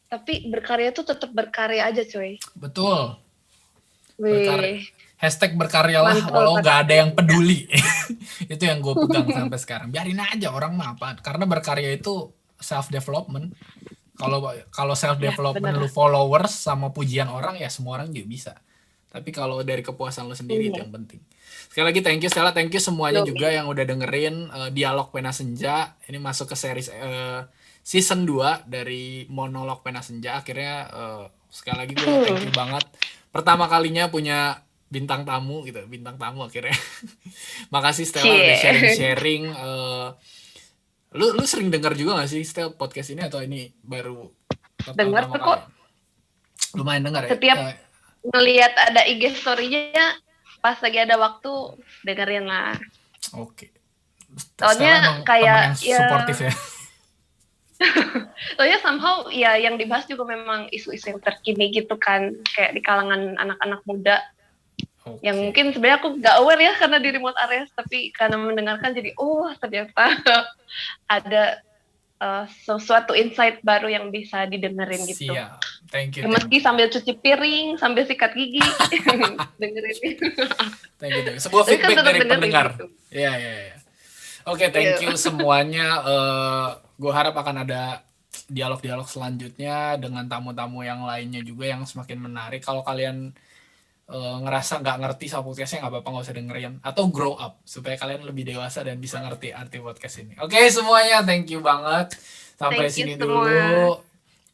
tapi berkarya tuh tetap berkarya aja, coy. betul berkarya. Wih, #berkaryalah mantul walau nggak ada yang kata-katanya. peduli. Itu yang gue pegang sampai sekarang. Biarin aja orang mah apa, karena berkarya itu self development. Kalau Ya, self development bener. lu followers sama pujian orang ya semua orang juga bisa. Tapi kalau dari kepuasan lu sendiri itu Iya. yang penting. Sekali lagi thank you Stella, thank you semuanya Yoi. juga yang udah dengerin Dialog Pena Senja. Ini masuk ke series season 2 dari Monolog Pena Senja. Akhirnya sekali lagi gue thank you banget. Pertama kalinya punya bintang tamu gitu, bintang tamu akhirnya. Makasih Stella udah Cie. sharing-sharing. Lu sering dengar juga gak sih Stella podcast ini atau ini baru Dengar pertama tuh kali? kok. Lumayan dengar ya. Setiap ngelihat ada IG story-nya, pas lagi ada waktu dengerin lah. Oke. Soalnya emang kayak temen yang suportif ya. Soalnya somehow ya yang dibahas juga memang isu-isu yang terkini gitu kan, kayak di kalangan anak-anak muda. Oke. Yang mungkin sebenarnya aku nggak aware ya karena di remote areas, tapi karena mendengarkan jadi ternyata ada sesuatu insight baru yang bisa didengerin gitu. Siap. Thank you. Meski sambil cuci piring, sambil sikat gigi, dengerin. Thank you. Sebuah Tapi kan feedback tetap dari dengerin pendengar. gitu. Iya. Oke, thank you Iya. semuanya. Gue harap akan ada dialog-dialog selanjutnya dengan tamu-tamu yang lainnya juga yang semakin menarik. Kalau kalian ngerasa nggak ngerti sama podcastnya, nggak apa-apa, nggak usah dengerin. Atau grow up, supaya kalian lebih dewasa dan bisa ngerti arti podcast ini. Oke, semuanya, thank you banget. Sampai Thank you sini semua. dulu.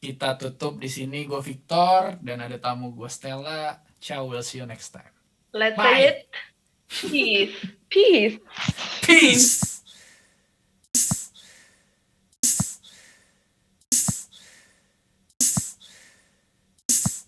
Kita tutup di sini. Gue Victor, dan ada tamu gue Stella. Ciao, we'll see you next time. Let's Bye. say it. Peace. Peace. Peace.